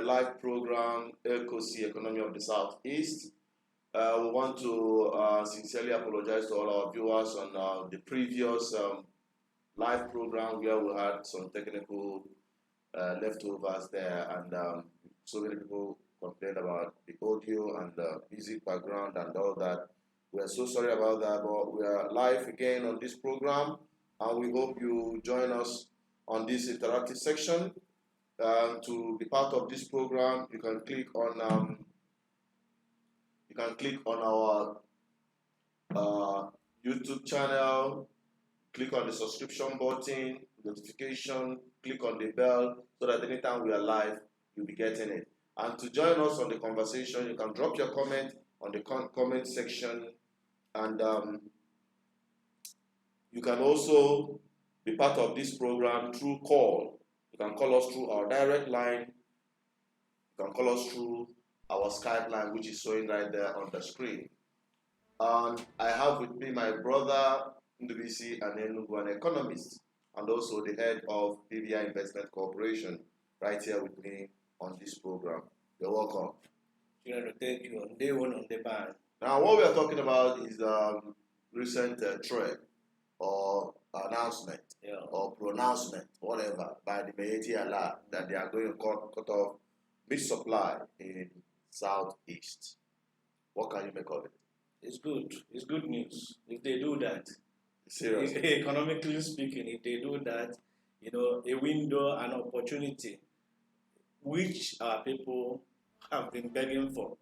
live program, ECOC, Economy of the Southeast. We want to sincerely apologize to all our viewers on the previous live program where we had some technical leftovers there, and so many people complained about the audio and the music background and all that. We are so sorry about that, but we are live again on this program, and we hope you join us on this interactive section. To be part of this program, you can click on our YouTube channel, click on the subscription button, notification, click on the bell, so that anytime we are live, you'll be getting it. And to join us on the conversation, you can drop your comment on the comment section, and you can also be part of this program through call. You can call us through our direct line. You can call us through our Skype line, which is showing right there on the screen. And I have with me my brother, Ndubisi Anenugu, an economist, and also the head of BVI Investment Corporation, right here with me on this program. You're welcome. Thank you. On day one on the band. Now, what we are talking about is recent trend or announcement or pronouncement, whatever, by the Miyetti Allah that they are going to cut off meat supply in Southeast. What can you make of it? It's good. It's good news. If they do that, seriously, economically speaking, if they do that, a window, an opportunity, which our people have been begging for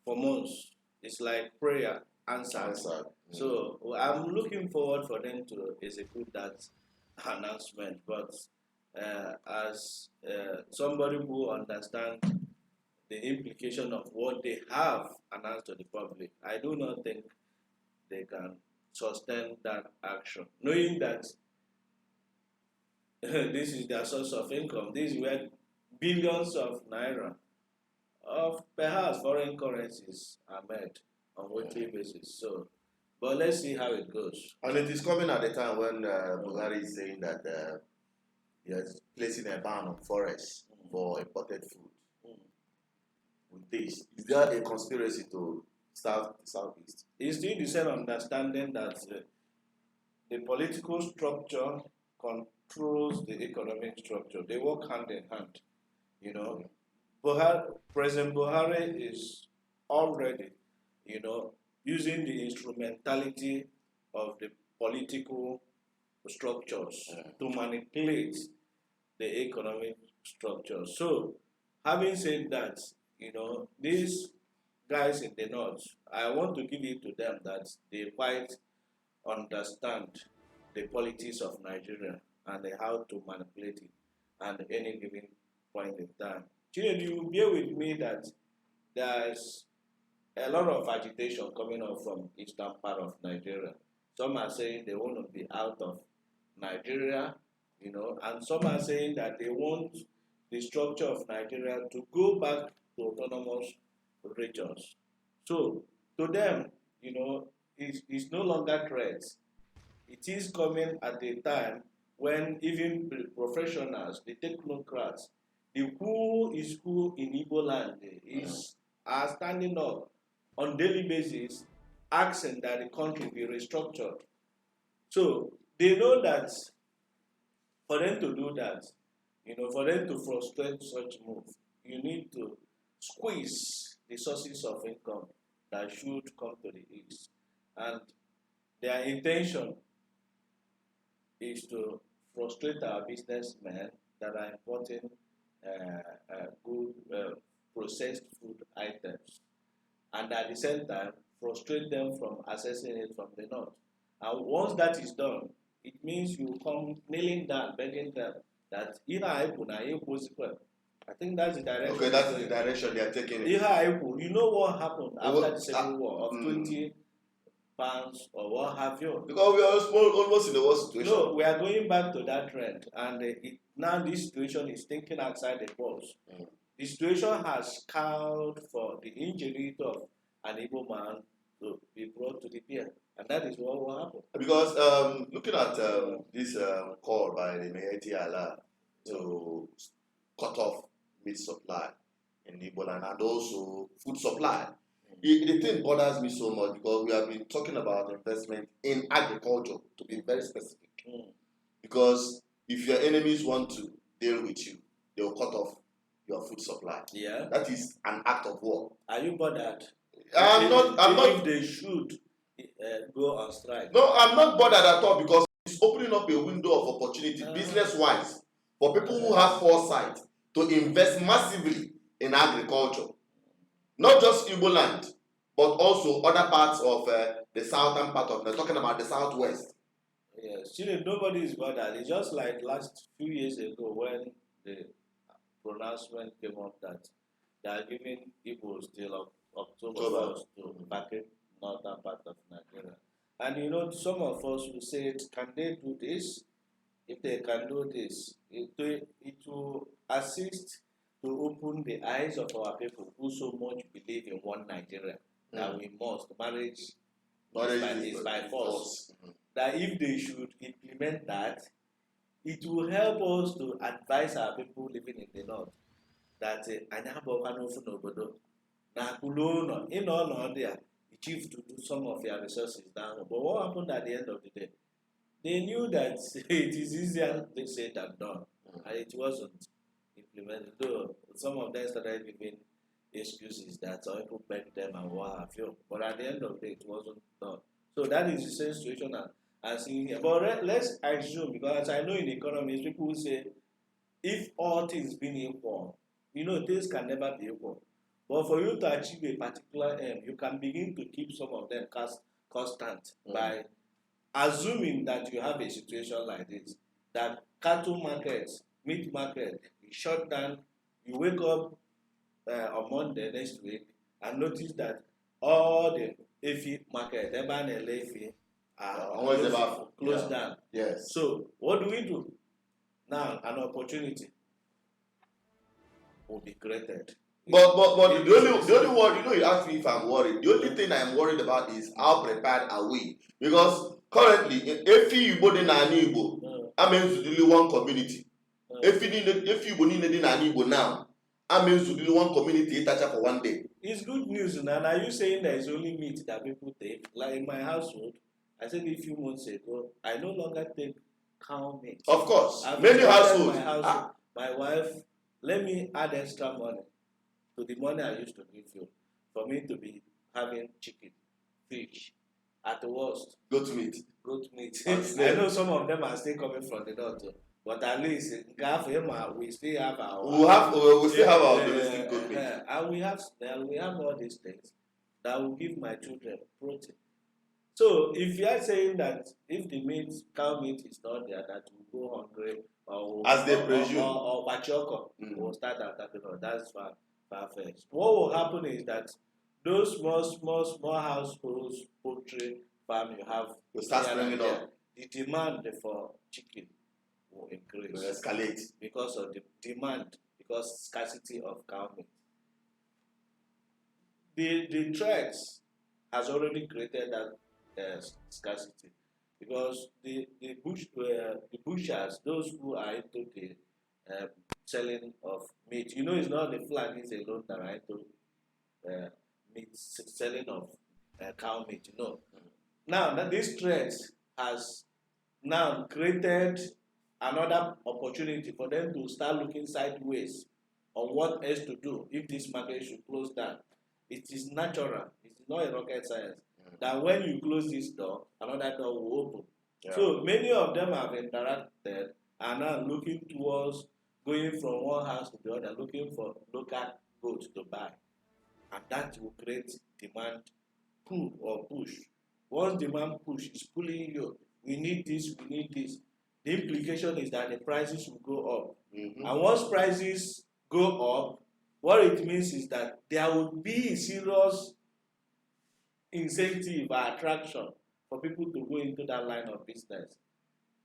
months. It's like prayer answered. So I'm looking forward for them to execute that announcement. But as somebody who understands the implication of what they have announced to the public, I do not think they can sustain that action, knowing that this is their source of income. This is where billions of naira of perhaps foreign currencies are made on a monthly basis. So, but let's see how it goes. And it is coming at the time when Febuary is saying that he is placing a ban on forests for imported food. With this, is there a conspiracy to start the Southeast? It's still the same understanding that the political structure controls the economic structure. They work hand in hand. President Buhari is already, using the instrumentality of the political structures to manipulate the economic structure. So, having said that, these guys in the north, I want to give it to them that they quite understand the politics of Nigeria and how to manipulate it at any given point in time. You bear with me that there's a lot of agitation coming up from eastern part of Nigeria. Some are saying they want to be out of Nigeria, and some are saying that they want the structure of Nigeria to go back to autonomous regions. So, to them, it's no longer threat. It is coming at a time when even professionals, the technocrats, the who is who in Igboland are standing up on daily basis, asking that the country be restructured. So they know that for them to do that, for them to frustrate such move, you need to squeeze the sources of income that should come to the east. And their intention is to frustrate our businessmen that are importing good processed food items, and at the same time frustrate them from accessing it from the north. And once that is done, it means you come kneeling down, begging them that I think that's the direction. Okay, that's the direction they are taking it. You know what happened after the Civil War of 20 pounds or what have you? Because we are almost in the worst situation. No, we are going back to that trend, and now this situation is thinking outside the box. The situation has called for the injury of an Igbo man to be brought to the pier, and that is what will happen. Because looking at this call by the Miyetti Allah to cut off meat supply, in Igboland and also food supply. The thing bothers me so much because we have been talking about investment in agriculture, to be very specific. Because if your enemies want to deal with you, they will cut off your food supply. Yeah. That is an act of war. Are you bothered? I'm not. If they should go on strike. No, I'm not bothered at all because it's opening up a window of opportunity, business-wise, for people who have foresight to invest massively in agriculture. Not just Igboland, but also other parts of the southern part of. They're talking about the southwest. Yes, nobody is bothered. It's just like last few years ago when the pronouncement came up that they are giving Igbos till October 1st to evacuate northern part of Nigeria. And some of us will say, can they do this? If they can do this, it will assist to open the eyes of our people who so much believe in one Nigeria that we must marriage is by force. That if they should implement that, it will help us to advise our people living in the north that the chief to do some of their resources down. But what happened at the end of the day? They knew that it is easier they said than done, and it wasn't implemented. Though some of them started giving excuses that some people bent them and what have you. But at the end of the day, it wasn't done. So that is the same situation as in here. But let's assume, because I know in economics, people say, if all things being equal, things can never be equal. But for you to achieve a particular aim, you can begin to keep some of them constant by assuming that you have a situation like this, that cattle markets, meat market is shut down. You wake up on Monday next week and notice that all the Efi market, Eban and Lefi, are closed down. Yes. So what do? Now an opportunity will be created. But the only word, you asked me if I'm worried. The only thing I'm worried about is how prepared are we? Because currently, if you go in an Igbo, I mean to do one community. If you go in an Igbo now, I mean to do one community for one day. It's good news, and are you saying there is only meat that people take? Like in my household, I said a few months ago, I no longer take cow meat. Of course, many households. My wife, let me add extra money to the money I used to give you for me to be having chicken, fish, at the worst. Goat meat. I know some of them are still coming from the north, but at least we still have our. We still have our domestic goat meat. And we have all these things that will give my children protein. So if you are saying that if the cow meat is not there, that will go hungry as they presume or bachoko will start attacking us. That's far-fetched. What will happen is that those small households, poultry farm you have will start springing up. The demand for chicken will increase. Will escalate because of the demand, because scarcity of cow meat. The threats has already created that scarcity because the butchers, those who are into the selling of meat, it's not the fulanis alone that are into meat selling of cow meat. Now that this threat has now created another opportunity for them to start looking sideways on what else to do if this market should close down. It is natural. It is not a rocket science. That when you close this door, another door will open. Yeah. So many of them have interacted and are looking towards going from one house to the other, looking for local goods to buy. And that will create demand pull or push. Once demand push is pulling you, we need this. The implication is that the prices will go up. And once prices go up, what it means is that there will be serious incentive or attraction for people to go into that line of business.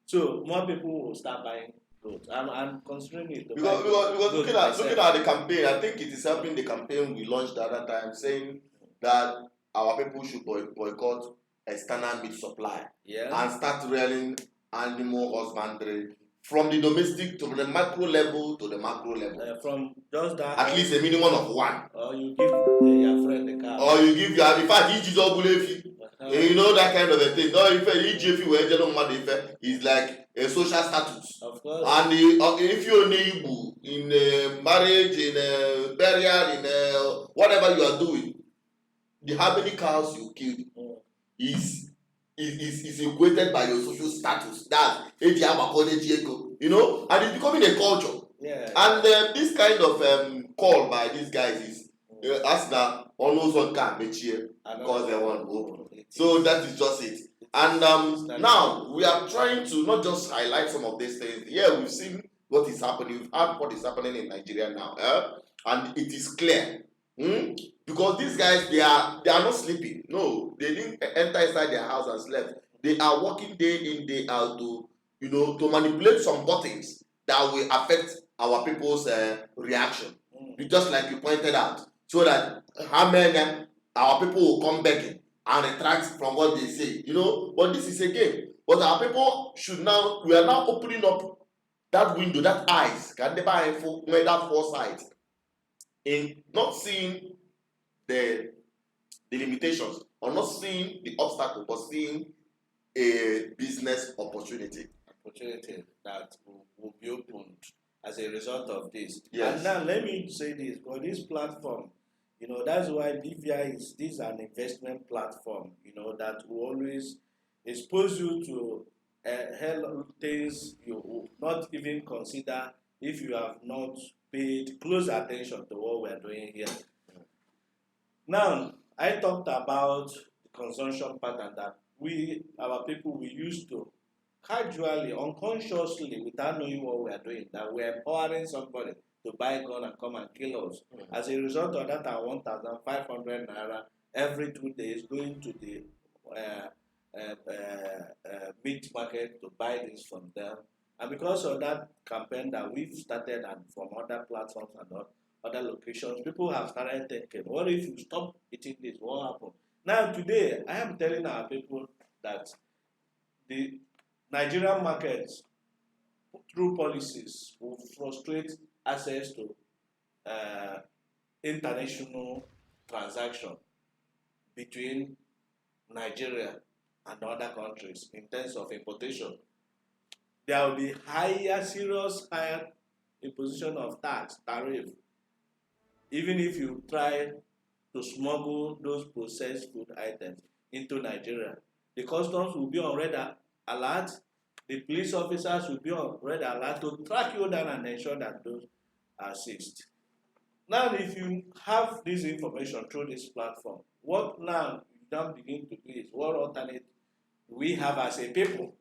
So more people will start buying clothes. I'm considering it. Because looking at the campaign, I think it is helping the campaign we launched the other time, saying that our people should boycott external meat supply and start rearing animal husbandry from the domestic to the micro level to the macro level. From just that. At least a minimum of one. Or you give your friend the car. Or you give your, in fact, each is all you know that kind of a thing. No, is like a social status. Of course. And if you're neighbor in marriage, in burial, in whatever you are doing, how many cows you killed is equated by your social status. That's you know, and it's becoming a culture. Yeah. And this kind of call by these guys is as the almost on car because they want to open. So that is just it. And now we are trying to not just highlight some of these things. Yeah, we've seen what is happening. We've heard what is happening in Nigeria now, and it is clear. Because these guys, they are not sleeping. No, they didn't enter inside their house and slept. They are working day in, day out to, you know, to manipulate some buttons that will affect our people's reaction. Just like you pointed out, so that how many our people will come back in and retract from what they say. You know, but this is a game. But our people we are now opening up that window, that eyes, can they buy that foresight in not seeing the limitations or not seeing the obstacle, but seeing a business opportunity that will be opened as a result of this. Yes. And now let me say this, for this platform, you know, that's why BVI is an investment platform, you know, that will always expose you to things you will not even consider if you have not paid close attention to what we are doing here. Now, I talked about the consumption pattern that our people, we used to casually, unconsciously, without knowing what we are doing, that we are empowering somebody to buy a gun and come and kill us. As a result of that, 1,500 naira every 2 days going to the meat market to buy this from them. And because of that campaign that we've started and from other platforms and other locations, people have started thinking, what if you stop eating this? What happens? Now today, I am telling our people that the Nigerian markets, through policies, will frustrate access to international transaction between Nigeria and other countries in terms of importation. There will be higher imposition of tax, tariff, even if you try to smuggle those processed food items into Nigeria. The customs will be on red alert. The police officers will be on red alert to track you down and ensure that those are seized. Now, if you have this information through this platform, what now you now begin to do is what alternate we have as a people.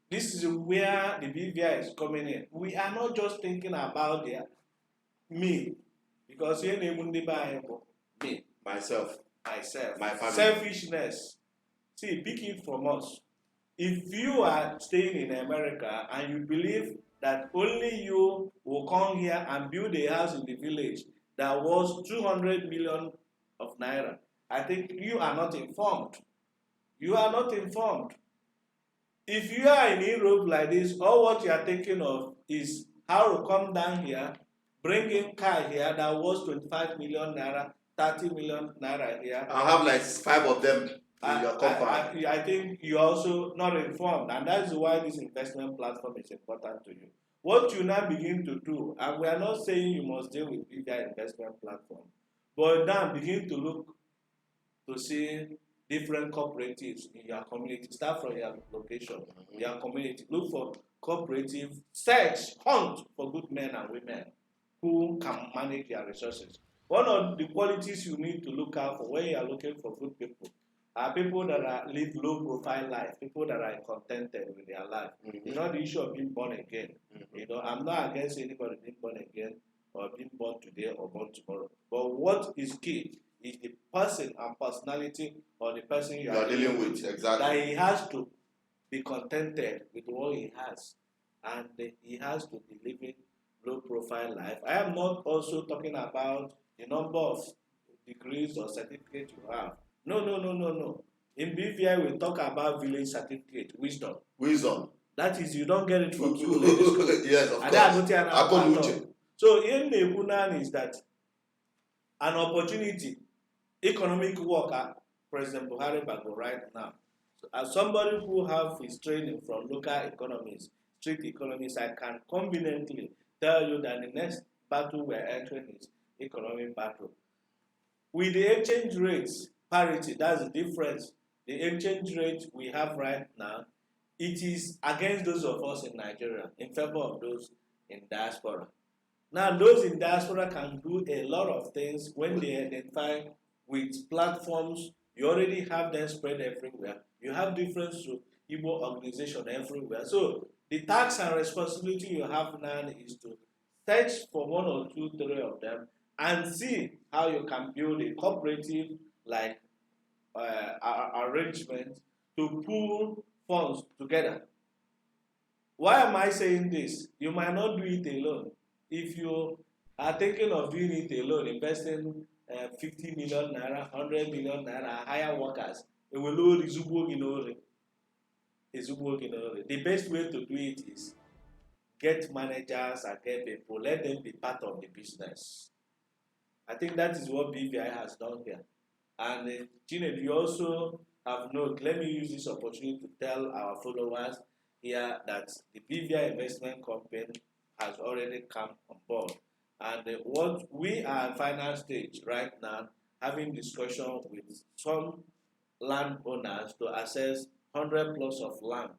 This is where the BVI is coming in. We are not just thinking about me, because here me, myself, my family. Selfishness. See, pick it from us. If you are staying in America and you believe that only you will come here and build a house in the village that was 200 million of naira, I think you are not informed. You are not informed. If you are in Europe like this, all what you are thinking of is how to come down here, bring in car here that was 25 million naira, 30 million naira here. I have like 5 of them in your compound. I think you're also not informed, and that's why this investment platform is important to you. What you now begin to do, and we are not saying you must deal with BVI investment platform, but now begin to look to see different cooperatives in your community. Start from your location, your community. Look for cooperative, search, hunt for good men and women who can manage your resources. One of the qualities you need to look out for when you are looking for good people are people that live low profile life, people that are contented with their life. You know, the issue of being born again. You know, I'm not against anybody being born again or being born today or born tomorrow. But what is key is the person and personality or the person you are dealing with. Exactly. That he has to be contented with what he has, and he has to be living low profile life. I am not also talking about the number of degrees or certificates you have. No. In BVI, we talk about village certificate, wisdom. Wisdom. That is, you don't get it from school. Yes, of course. So in the is that an opportunity, economic worker, President Buhari Bago right now. So as somebody who have his training from local economies, strict economists, I can conveniently tell you that the next battle we're entering is economic battle. With the exchange rates parity, that's the difference. The exchange rate we have right now, it is against those of us in Nigeria, in favor of those in diaspora. Now, those in diaspora can do a lot of things when they identify with platforms. You already have them spread everywhere. You have different Igbo organization everywhere. So the task and responsibility you have now is to search for 1 or 2, 3 of them and see how you can build a cooperative like arrangement to pool funds together. Why am I saying this? You might not do it alone. If you are thinking of doing it alone, investing 50 million naira, 100 million naira, hire workers, it will lower the The best way to do it is get managers and get people, let them be part of the business. I think that is what BVI has done here. And Janet, you also have noted, let me use this opportunity to tell our followers here that the BVI investment company has already come on board. And what we are at final stage right now, having discussion with some landowners to assess 100 plus of land.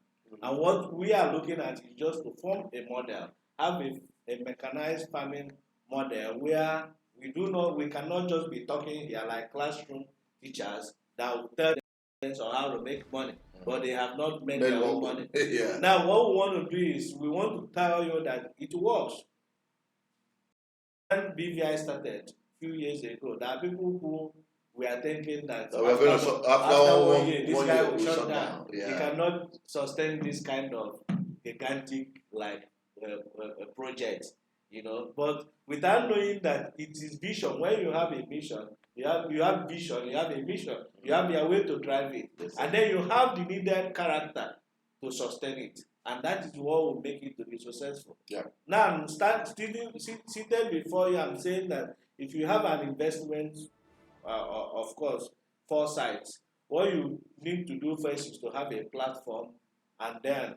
And what we are looking at is just to form a model, have a mechanized farming model where we cannot just be talking here like classroom teachers that will tell them on how to make money, but they have not made their own money. Yeah. Now, what we want to do is we want to tell you that it works. When BVI started a few years ago, there are people who we are thinking that after 1 year, this guy will shut down. Yeah. He cannot sustain this kind of gigantic project, But without knowing that it is vision, when you have a vision, you have vision, you have a mission, you have your way to drive it, and then you have the needed character to sustain it, and that is what will make it to be successful. Yeah. Now, I'm seated before you. I'm saying that if you have an investment, of course, foresight, what you need to do first is to have a platform, and then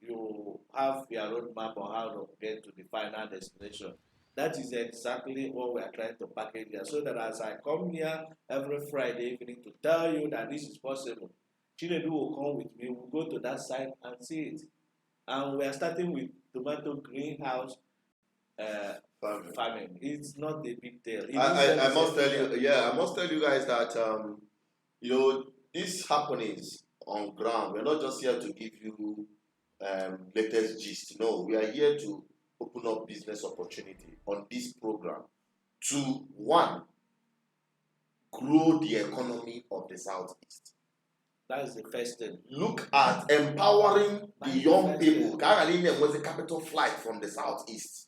you have your roadmap on how to get to the final destination. That is exactly what we are trying to package here, so that as I come here every Friday evening to tell you that this is possible, Chinedu will come with me, we'll go to that site and see it. And we are starting with tomato greenhouse farming. It's not a big deal. I must tell you guys that these happenings on ground, we're not just here to give you latest gist. No, we are here to open up business opportunity on this program to, one, grow the economy of the Southeast. That is the first thing. Look at empowering the young people. Carolina was a capital flight from the Southeast.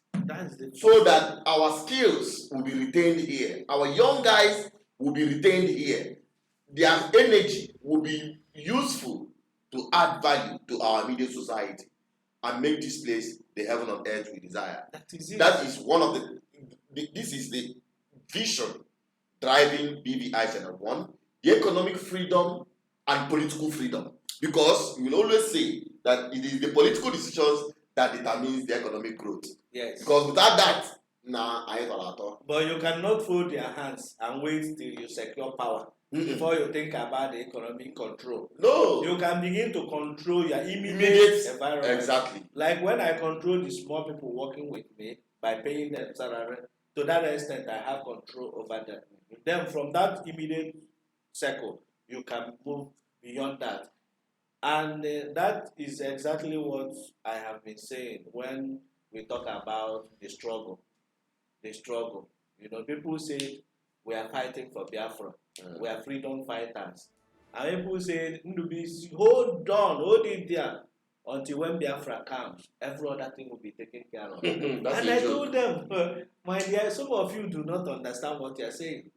So that our skills will be retained here. Our young guys will be retained here. Their energy will be useful to add value to our immediate society and make this place the heaven on earth we desire. That is one of this is the vision driving BVI Channel 1, the economic freedom and political freedom. Because we will always say that it is the political decisions that determines the economic growth. Yes. Because without that, I ain't all at all. But you cannot fold your hands and wait till you secure power before you think about the economic control. No. You can begin to control your immediate environment. Exactly. Like when I control the small people working with me by paying them salary, to that extent I have control over them. Then from that immediate circle, you can move beyond that. And that is exactly what I have been saying when we talk about the struggle. The struggle. People say we are fighting for Biafra. We are freedom fighters. And people say, hold it there until when Biafra comes, every other thing will be taken care of. And I told them, my dear, some of you do not understand what you are saying.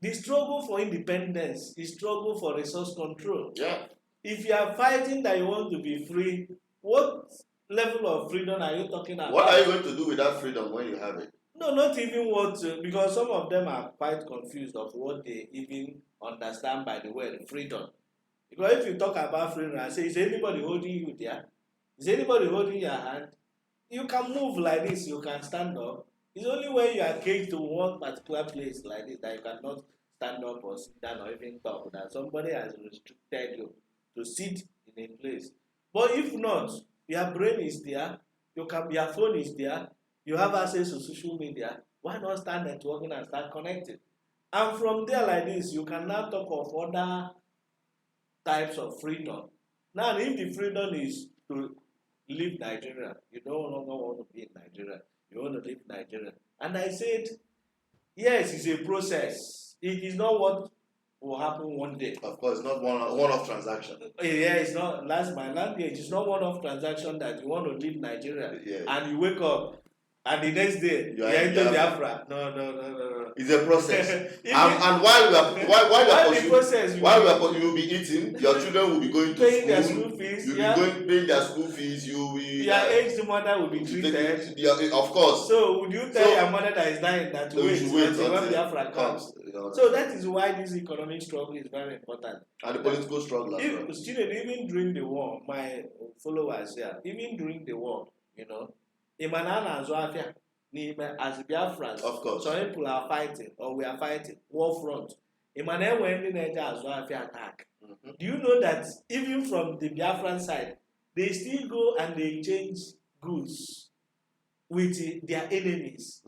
The struggle for independence is struggle for resource control. Yeah. If you are fighting that you want to be free, what level of freedom are you talking about? What are you going to do with that freedom when you have it? No, not even what, because some of them are quite confused of what they even understand by the word freedom. Because if you talk about freedom, I say, is anybody holding you there? Is anybody holding your hand? You can move like this, you can stand up. It's only when you are caged to one particular place like this that you cannot stand up or sit down or even talk, that somebody has restricted you to sit in a place. But if not, your brain is there, your phone is there, you have access to social media, why not start networking and start connecting? And from there like this, you can now talk of other types of freedom. Now, if the freedom is to leave Nigeria, you no longer want to be in Nigeria, you want to leave Nigeria. And I said, yes, it's a process. It is not what will happen one day. Of course, not one-off transaction. Yeah, it's not my language. It's not one-off transaction that you want to leave Nigeria and you wake up and the next day you enter Biafra. No. It's a process. and while you will be eating, your children will be going to paying school. Their school fees. You'll be paying their school fees. You will. Your aged mother will be treated. Of course. So would you tell your mother that is dying that to wait until when Biafra comes? So that is why this economic struggle is very important. And the political struggle as well. Even during the war, my followers here, even during the war, Imanana Zoafia, as Biafrans, of course, some people are fighting, or we are fighting, war front. Imane went in as Zoafia attack. Do you know that even from the Biafran side, they still go and they exchange goods with their enemies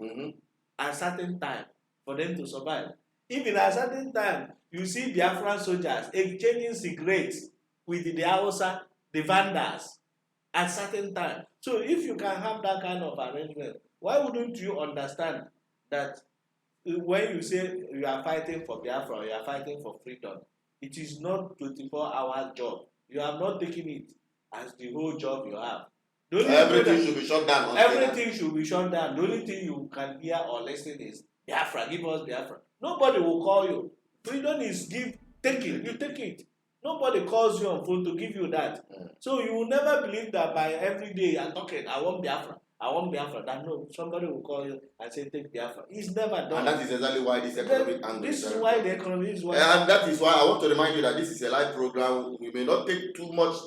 at a certain time for them to survive? Even at a certain time, you see Biafran soldiers exchanging cigarettes with the Hausa, the Vandals, at a certain time. So if you can have that kind of arrangement, why wouldn't you understand that when you say you are fighting for Biafra or you are fighting for freedom, it is not 24-hour job. You have not taken it as the whole job you have. Everything should be shut down. Everything should be shut down. The only thing you can hear or listen is Biafra, give us Biafra. Nobody will call you. Freedom is take it. You take it. Nobody calls you on phone to give you that. So you will never believe that by every day you are talking, I want Biafra. That no, somebody will call you and say, take Biafra. It's never done. And that is exactly why this economic angle is why the economy is why. And that is why I want to remind you that this is a live program. We may not take too much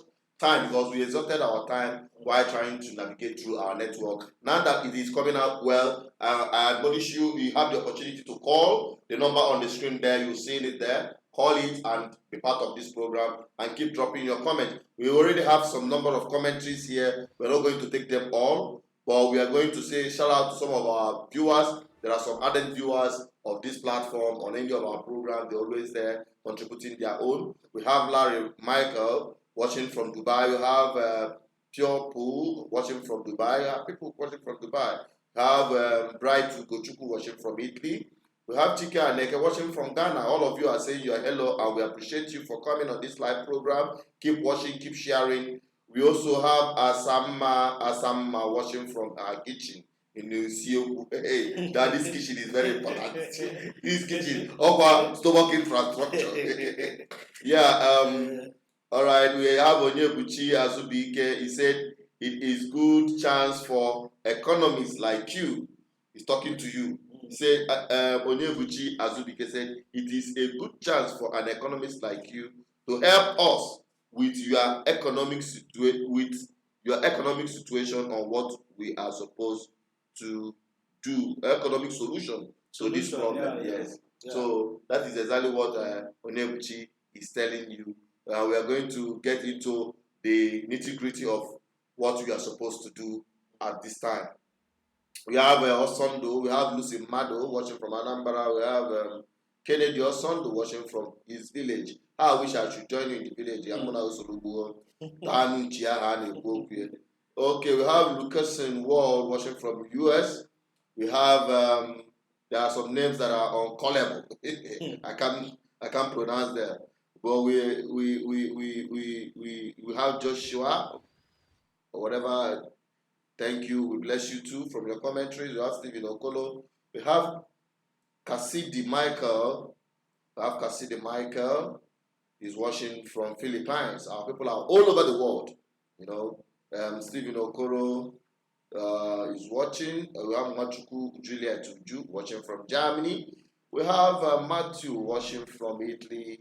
time because we exhausted our time while trying to navigate through our network. Now that it is coming out well, I admonish you, you have the opportunity to call the number on the screen there. You'll see it there. Call it and be part of this program and keep dropping your comment. We already have some number of commentaries here. We're not going to take them all, but we are going to say shout out to some of our viewers. There are some ardent viewers of this platform on any of our programs. They're always there contributing their own. We have Larry Michael watching from Dubai. We have Pure Pool watching from Dubai. People watching from Dubai. We have Bright Gochuku watching from Italy. We have Chike and Neke watching from Ghana. All of you are saying your hello and we appreciate you for coming on this live program. Keep watching, keep sharing. We also have Asama watching from our kitchen in Sioku. Hey, that this kitchen is very important. This kitchen, our stomach infrastructure. All right, we have Onyebuchi Azubike. He said it is good chance for economists like you. He's talking to you. He said, Onyebuchi Azubike said, it is a good chance for an economist like you to help us with your economic situation on what we are supposed to do. Economic solution to this problem. Yes. Yeah. So that is exactly what Onyebuchi is telling you. We are going to get into the nitty-gritty of what we are supposed to do at this time. We have Osondo, we have Lucy Mado watching from Anambra, we have Kennedy Osondo watching from his village. I wish I should join you in the village. Okay, we have Lucasen Wall watching from US. We have there are some names that are uncallable. I can't pronounce them. But we have Joshua or whatever. Thank you. We bless you too from your commentaries. We have Stephen Okolo. We have Cassidy Michael. is watching from Philippines. Our people are all over the world. You know, Stephen Okoro is watching. We have Machuku Juliet Uju watching from Germany. We have Matthew watching from Italy.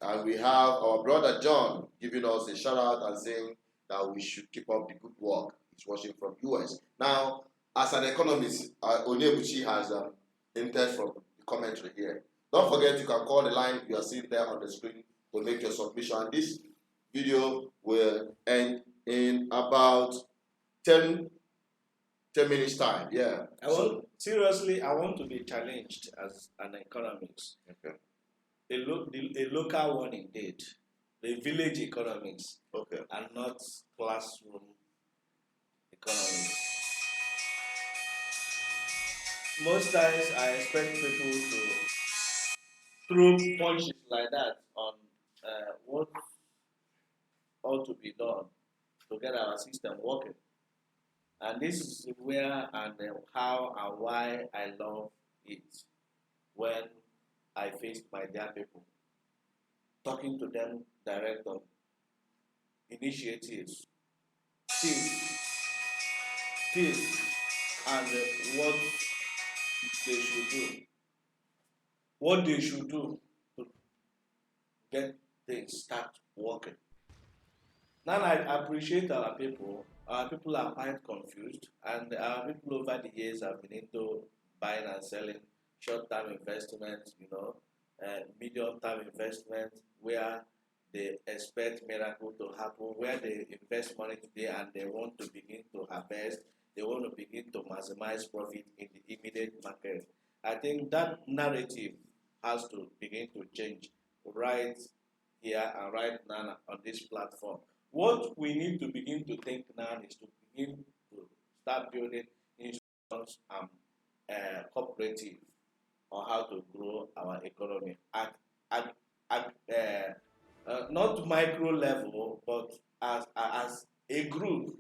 And we have our brother John giving us a shout out and saying that we should keep up the good work. He's watching from US. Now, as an economist, Onyebuchi has entered from the commentary here. Don't forget you can call the line you are seeing there on the screen to make your submission. And this video will end in about 10 minutes time. Yeah. I want to be challenged as an economist. Okay. A local one indeed, the village economics, Okay. and not classroom economics. Most times I expect people to throw punches like that on what ought to be done to get our system working. And this is where and how and why I love it when I faced my dear people, talking to them direct on initiatives, tips, and what they should do. What they should do to get things start working. Now I appreciate our people. Our people are quite confused, and our people over the years have been into buying and selling short-term investments, medium-term investments where they expect miracle to happen, where they invest money today and they want to begin to harvest, they want to begin to maximize profit in the immediate market. I think that narrative has to begin to change right here and right now on this platform. What we need to begin to think now is to begin to start building institutions and cooperative on how to grow our economy at not micro level, but as a group,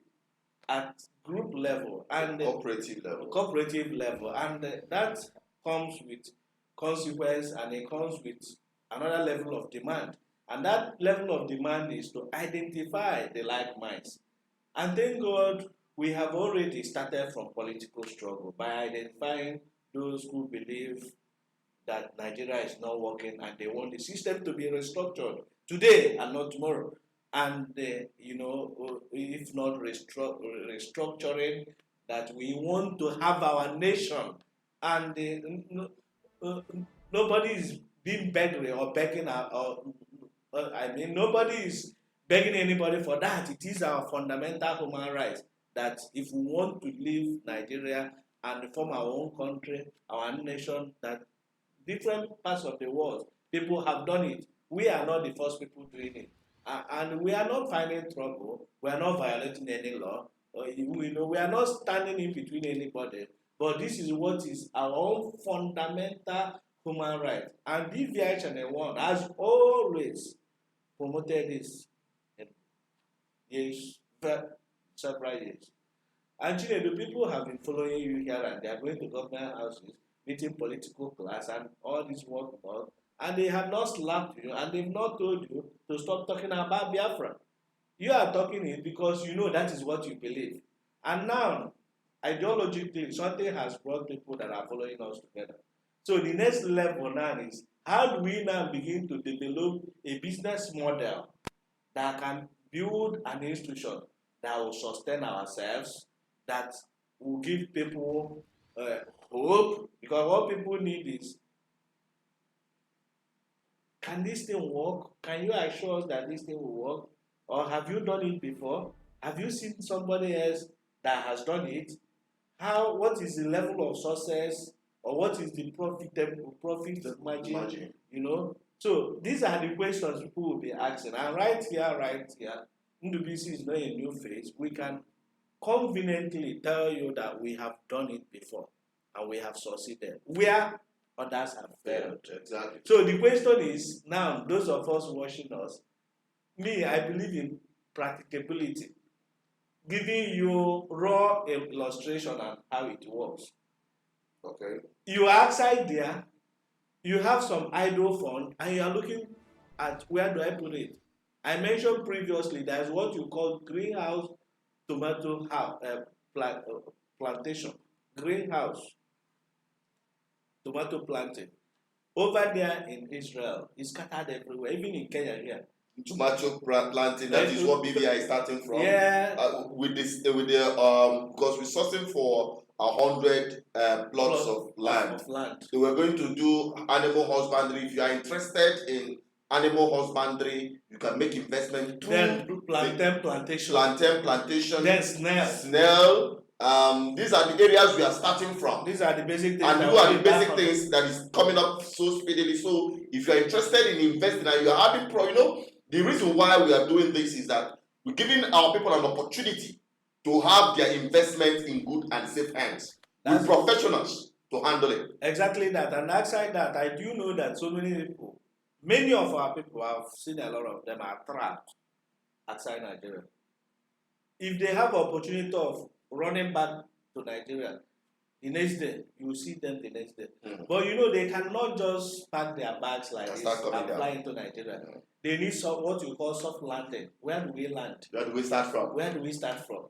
at group level and cooperative level, and that comes with consequence, and it comes with another level of demand, and that level of demand is to identify the like minds. And thank God we have already started from political struggle by identifying those who believe that Nigeria is not working and they want the system to be restructured today and not tomorrow. And, if not restructuring, that we want to have our nation, and nobody is being begging or begging, nobody is begging anybody for that. It is our fundamental human right that if we want to leave Nigeria and form our own country, our nation, that different parts of the world, people have done it. We are not the first people doing it. And we are not finding trouble. We are not violating any law. We are not standing in between anybody. But this is what is our own fundamental human right. And BVI Channel 1 has always promoted this in years, several years. And the people have been following you here, and they are going to government houses, meeting political class and all this work, and they have not slapped you, and they've not told you to stop talking about Biafra. You are talking it because you know that is what you believe. And now, ideologically, something has brought people that are following us together. So the next level now is, how do we now begin to develop a business model that can build an institution that will sustain ourselves, that will give people hope, because what people need is, can this thing work? Can you assure us that this thing will work? Or have you done it before? Have you seen somebody else that has done it? What is the level of success, or what is the profit margin? So these are the questions people will be asking. And right here, NWC is not a new phase. We can conveniently tell you that we have done it before and we have succeeded where others have failed. Exactly. So the question is, now, those of us watching us, I believe in practicability, giving you raw illustration on how it works. Okay. You are outside there, you have some idle fund, and you are looking at where do I put it? I mentioned previously there's what you call greenhouse tomato house, plantation. Greenhouse tomato planting. Over there in Israel, it's scattered everywhere, even in Kenya here. Tomato planting, that is what BVI is starting from. Yeah. With the because we're sourcing for 100 plots of land. So we're going to do animal husbandry. If you are interested in animal husbandry, you can make investment. Then plantain plantation. Plantain plantation. Then snail. Snail. These are the areas we are starting from. These are the basic things. And who are the basic things that is coming up so speedily. So if you are interested in investing and you are having the reason why we are doing this is that we're giving our people an opportunity to have their investment in good and safe hands with professionals to handle it. Exactly that. And outside that, I do know that so many of our people, I've seen a lot of them are trapped outside Nigeria. If they have opportunity of running back to Nigeria, the next day, you will see them the next day. But they cannot just pack their bags like this and fly into Nigeria. They need what you call soft landing. Where do we land? Where do we start from?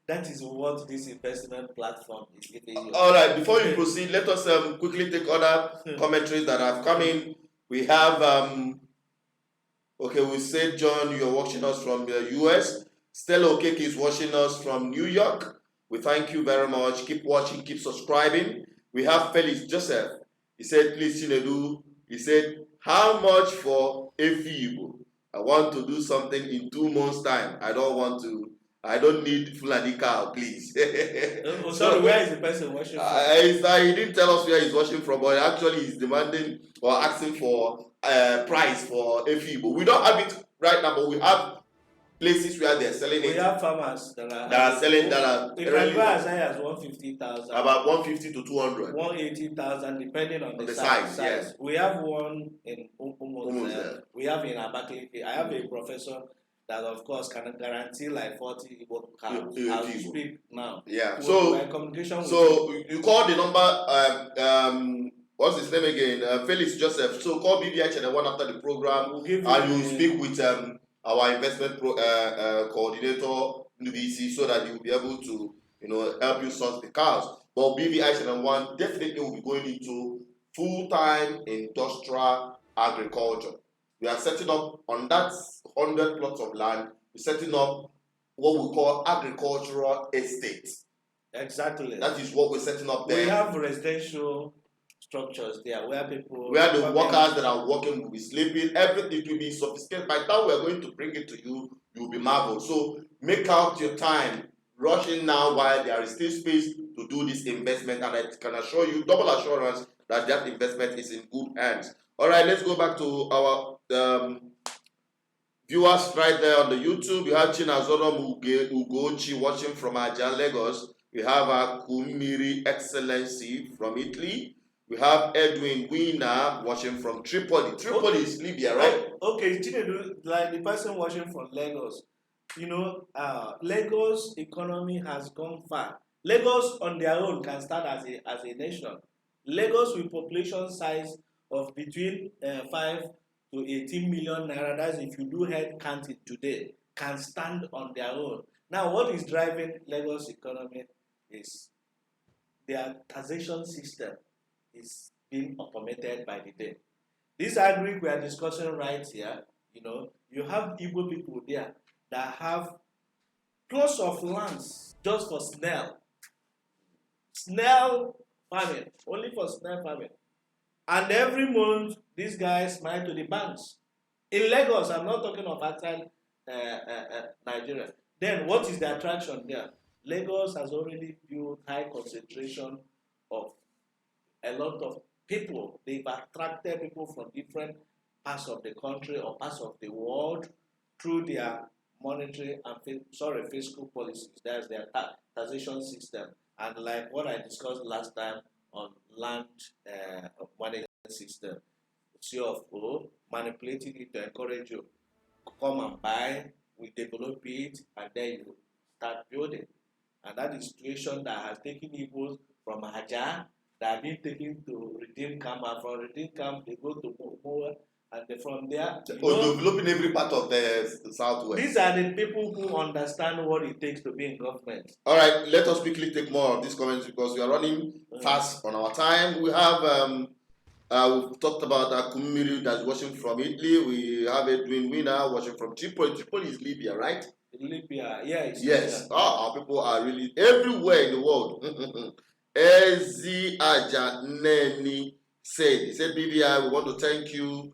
That is what this investment platform is giving you. All right, before you proceed, let us quickly take other commentaries that have come in. We have, we said, John, you're watching us from the US. Stella Okeke is watching us from New York. We thank you very much. Keep watching, keep subscribing. We have Felix Joseph. He said, please, Chinedu. He said, how much for a feeble? I want to do something in 2 months' time. I don't need fulani cow, please. Sorry, where is the person watching from? He didn't tell us where he's watching from, but actually he's demanding or asking for a price for a feeble. We don't have it right now, but we have places where they're selling it. We have farmers that are selling that. It can go as high as 150,000. About 150 to 200. 180,000, depending on the size. Yes. We have one in Umuze. We have in Abakaliki. I have a professor that, of course, can guarantee like 40 Igbo cows as we speak now. Yeah. Communication. So you call the number. What's his name again? Felix Joseph. So call BVI Channel 1 after the program, and you speak with our investment coordinator, NBC, so that you will be able to, help you source the cars. But BVI Channel 1 definitely will be going into full-time industrial agriculture. We are setting up on that 100 plots of land, we're setting up what we call agricultural estates. Exactly. That is what we're setting up there. We have residential structures there where the workers that are working will be sleeping, everything will be sophisticated. By the time we are going to bring it to you, you'll be marveled. So make out your time, rush in now while there is still space to do this investment, and I can assure you, double assurance that that investment is in good hands. All right, let's go back to our viewers right there on the YouTube. We have Chinazoro Ugochi watching from Ajan, Lagos. We have Kumiri Excellency from Italy. We have Edwin Wiener watching from Tripoli. Tripoli is Libya, right? Okay, like the person watching from Lagos. Lagos economy has gone far. Lagos on their own can start as a nation. Lagos with population size of between 5 to 18 million naira, that's if you do head counting today, can stand on their own. Now, what is driving Lagos economy is their taxation system is being automated by the day. This agri we are discussing right here, you have Igbo people there that have plots of lands just for snail farming, only for snail farming. And every month, these guys smile to the banks. In Lagos, I'm not talking of outside Nigeria. Then what is the attraction there? Lagos has already built high concentration of a lot of people. They've attracted people from different parts of the country or parts of the world through their monetary and fiscal policies. That's their taxation system. And like what I discussed last time on land management system, CFO, manipulating it to encourage you to come and buy, we develop it, and then you start building. And that is a situation that has taken people from Hajar, that have been taken to Redeem Camp, and from Redeem Camp they go to Moa, And from there, developing every part of the southwest. These are the people who understand what it takes to be in government. All right, let us quickly take more of these comments because we are running fast on our time. We have we've talked about Akumiri that's watching from Italy. We have Edwin Winner watching from Tripoli. Tripoli is Libya, right? Libya, yes. Yes. Our people are really everywhere in the world. Ezi Aja Neni said, he said, BVI, we want to thank you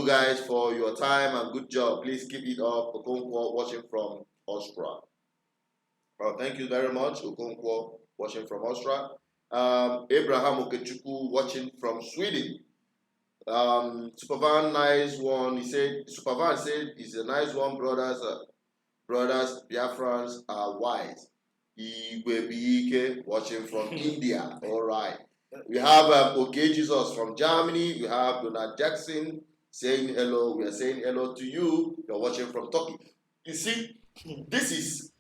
guys for your time and good job. Please keep it up. Okonkwo watching from Austria. Well, thank you very much, Okonkwo watching from Austria. Abraham Okechukwu watching from Sweden. Supervan, nice one. He said, Supervan said, it's a nice one, brothers. Brothers, Biafrans are wise. Igwe watching from India. All right. We have OK Jesus from Germany. We have Donald Jackson saying hello. We are saying hello to you. You're watching from Turkey. You see, this is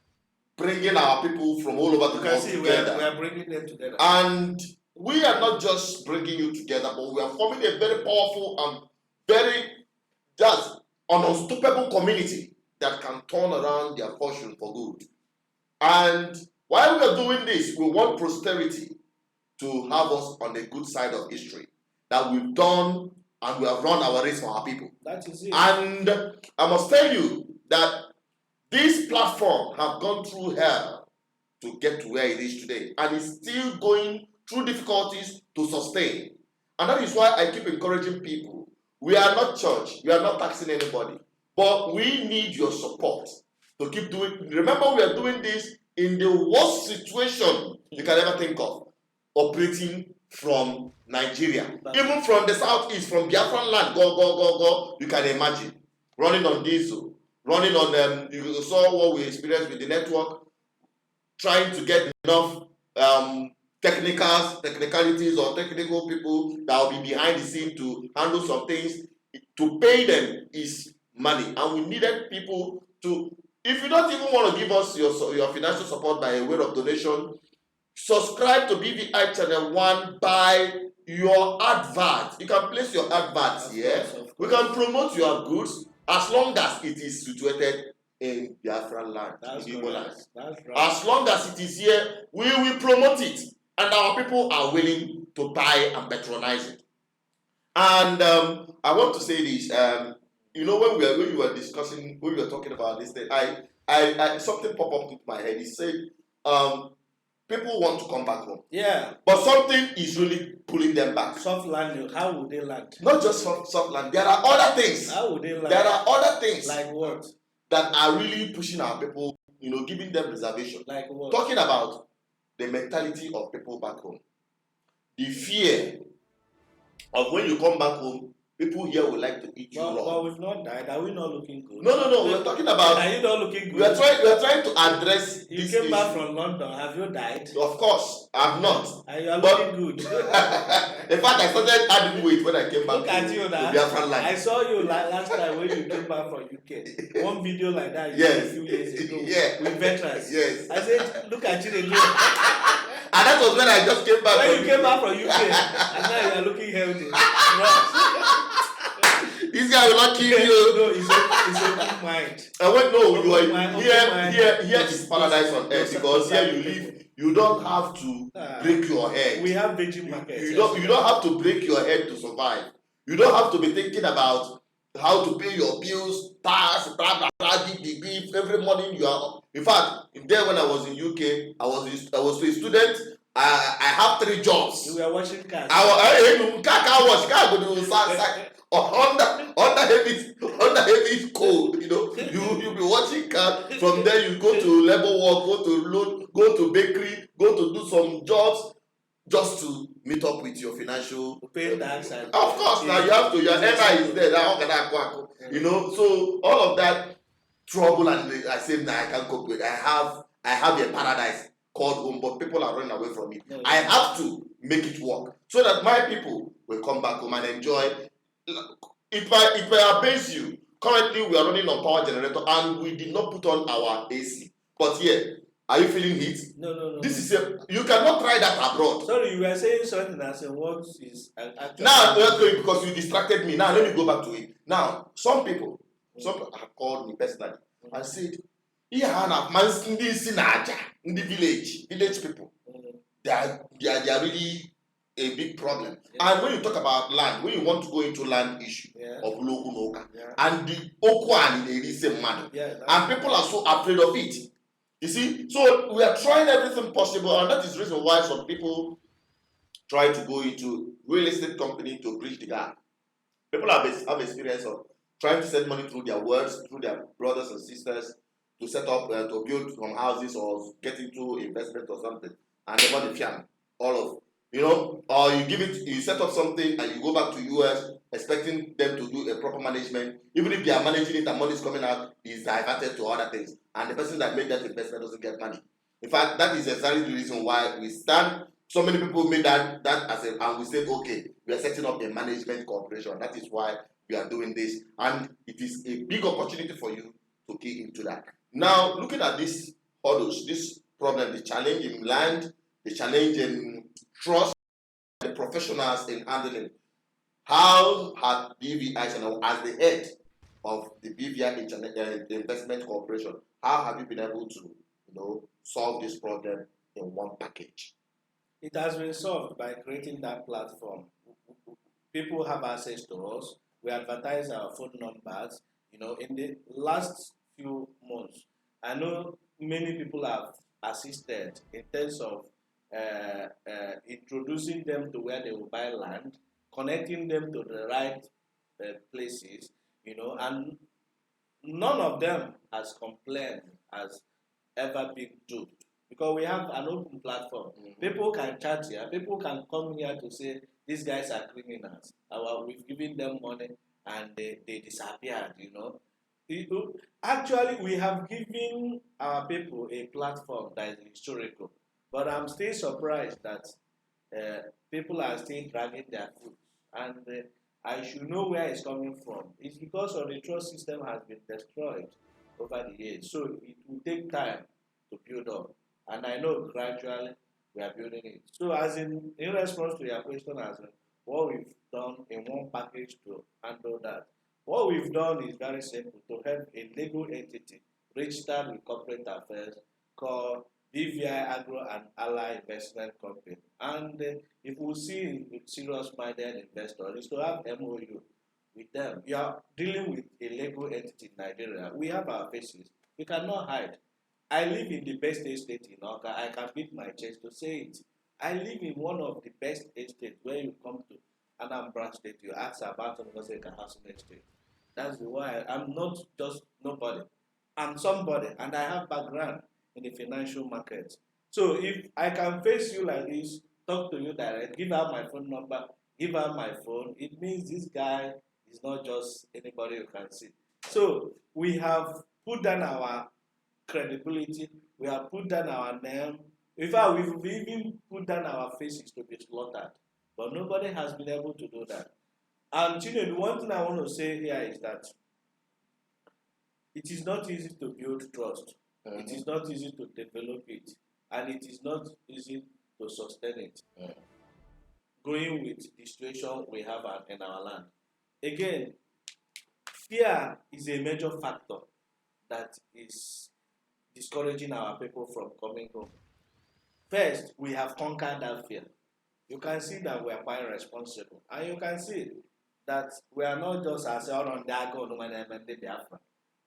bringing our people from all over the world together. We are bringing them together. And we are not just bringing you together, but we are forming a very powerful and very just an unstoppable community that can turn around their fortune for good. And while we are doing this, we want posterity to have us on the good side of history. That we've done and we have run our race for our people. That is it. And I must tell you that this platform have gone through hell to get to where it is today. And it's still going through difficulties to sustain. And that is why I keep encouraging people. We are not church. We are not taxing anybody. But we need your support to keep doing. Remember, we are doing this in the worst situation you can ever think of. Operating from Nigeria. Even from the southeast, from Biafran land, go. You can imagine. Running on diesel. Running on, you saw what we experienced with the network. Trying to get enough technicalities or technical people that will be behind the scene to handle some things. To pay them is money. And we needed people to, if you don't even want to give us your financial support by a way of donation, subscribe to BVI Channel 1 by your advert. You can place your adverts here. We can promote your goods as long as it is situated in Biafra land, in Igboland. That's right. As long as it is here, we will promote it. And our people are willing to buy and patronize it. And I want to say this. You know, when you were discussing, when we were talking about this thing, I something popped up into my head. He said, people want to come back home. Yeah. But something is really pulling them back. Soft landing. How would they land? Not just soft land. There are other things. How would they land? There are other things. Like what? That are really pushing our people, you know, giving them reservation. Like what? Talking about the mentality of people back home. The fear of when you come back home, people here would like to eat you raw. But we've not died. Are we not looking good? No. We're talking about. Are you not looking good? We are trying to address. You this came back issue. from London. Have you died? Of course, I'm not. And you are looking good. In fact, I started adding weight when I came back. Look at you now. I saw you last time when you came back from UK. One video like that you did a few years ago with veterans. Yes. I said, look at you again. And that was when I just came back. When you came back from UK, and now you are looking healthy. This guy will not kill you. No, it's a good mind. I went, no, you are here is paradise on earth because here you live. You don't have to break your head. We have Virgin markets. You don't have to break your head to survive. You don't have to be thinking about how to pay your bills, tax, blah blah blah, beep. Every morning you are. In fact, there when I was in UK, I was a student. I have 3 jobs. You were watching cars. I go to under heavy cold. You know, you be watching cars. From there you go to labor work, go to load, go to bakery, go to do some jobs, just to meet up with your financial. Pay tax and. Of course, now you have to. Your NI is there. You know, so all of that trouble and I say, nah, I can't cope with. I have a paradise called home, but people are running away from it. No, I have to make it work so that my people will come back home and enjoy. It may abase you. Currently, we are running on power generator and we did not put on our AC. But here, Are you feeling heat? No. This is you cannot try that abroad. Sorry, you were saying something. I said, what is actually? Now, because you distracted me. Now, let me go back to it. Now, some people have called me personally and said, "Here, in the village people, they are really a big problem." Yeah. And when you talk about land, when you want to go into land issue of local Noka, and the Okwan they say money, and people are so afraid of it. You see, so we are trying everything possible, and that is the reason why some people try to go into real estate company to bridge the gap. People have experience of trying to send money through their words, through their brothers and sisters, to set up, to build some houses or get into investment or something, and they want the fiam, all of, or you set up something and you go back to US expecting them to do a proper management. Even if they are managing it and money is coming out, is diverted to other things, and the person that made that investment doesn't get money. In fact, that is exactly the reason why we stand. So many people made that as a, and we said, okay, we are setting up a management corporation. That is why we are doing this, and it is a big opportunity for you to key into that. Now, looking at these hurdles, this problem, the challenge in land, the challenge in trust, the professionals in handling. How has BVI Channel, as the head of the BVI Investment Corporation, how have you been able to, solve this problem in one package? It has been solved by creating that platform. People have access to us. We advertise our phone numbers. In the last few months, I know many people have assisted in terms of introducing them to where they will buy land, connecting them to the right places, and none of them has complained, has ever been duped, because we have an open platform. Mm-hmm. People can chat here, people can come here to say these guys are criminals. We've given them money and they disappeared, Actually, we have given our people a platform that is historical. But I'm still surprised that people are still dragging their foot. And I should know where it's coming from. It's because of the trust system has been destroyed over the years. So it will take time to build up. And I know gradually we are building it. So as in response to your question, as in what we've done in one package to handle that. What we've done is very simple, to have a legal entity registered with corporate affairs called BVI Agro and Allah Investment Company. And if we see with serious-minded investors, is to have MOU with them. We are dealing with a legal entity in Nigeria. We have our faces. We cannot hide. I live in the best estate in Oka. I can beat my chest to say it. I live in one of the best estates where you come to Anambra State, you ask about a housing estate. That's why I'm not just nobody. I'm somebody, and I have background in the financial market. So if I can face you like this, talk to you direct, give out my phone number, give out my phone, it means this guy is not just anybody you can see. So we have put down our credibility, we have put down our name. In fact, we've even put down our faces to be slaughtered. But nobody has been able to do that. And the one thing I want to say here is that it is not easy to build trust. Mm-hmm. It is not easy to develop it. And it is not easy to sustain it. Mm-hmm. Going with the situation we have in our land. Again, fear is a major factor that is discouraging our people from coming home. First, we have conquered that fear. You can see that we are quite responsible. And you can see that we are not just as on Dagon when I meant the Biafra.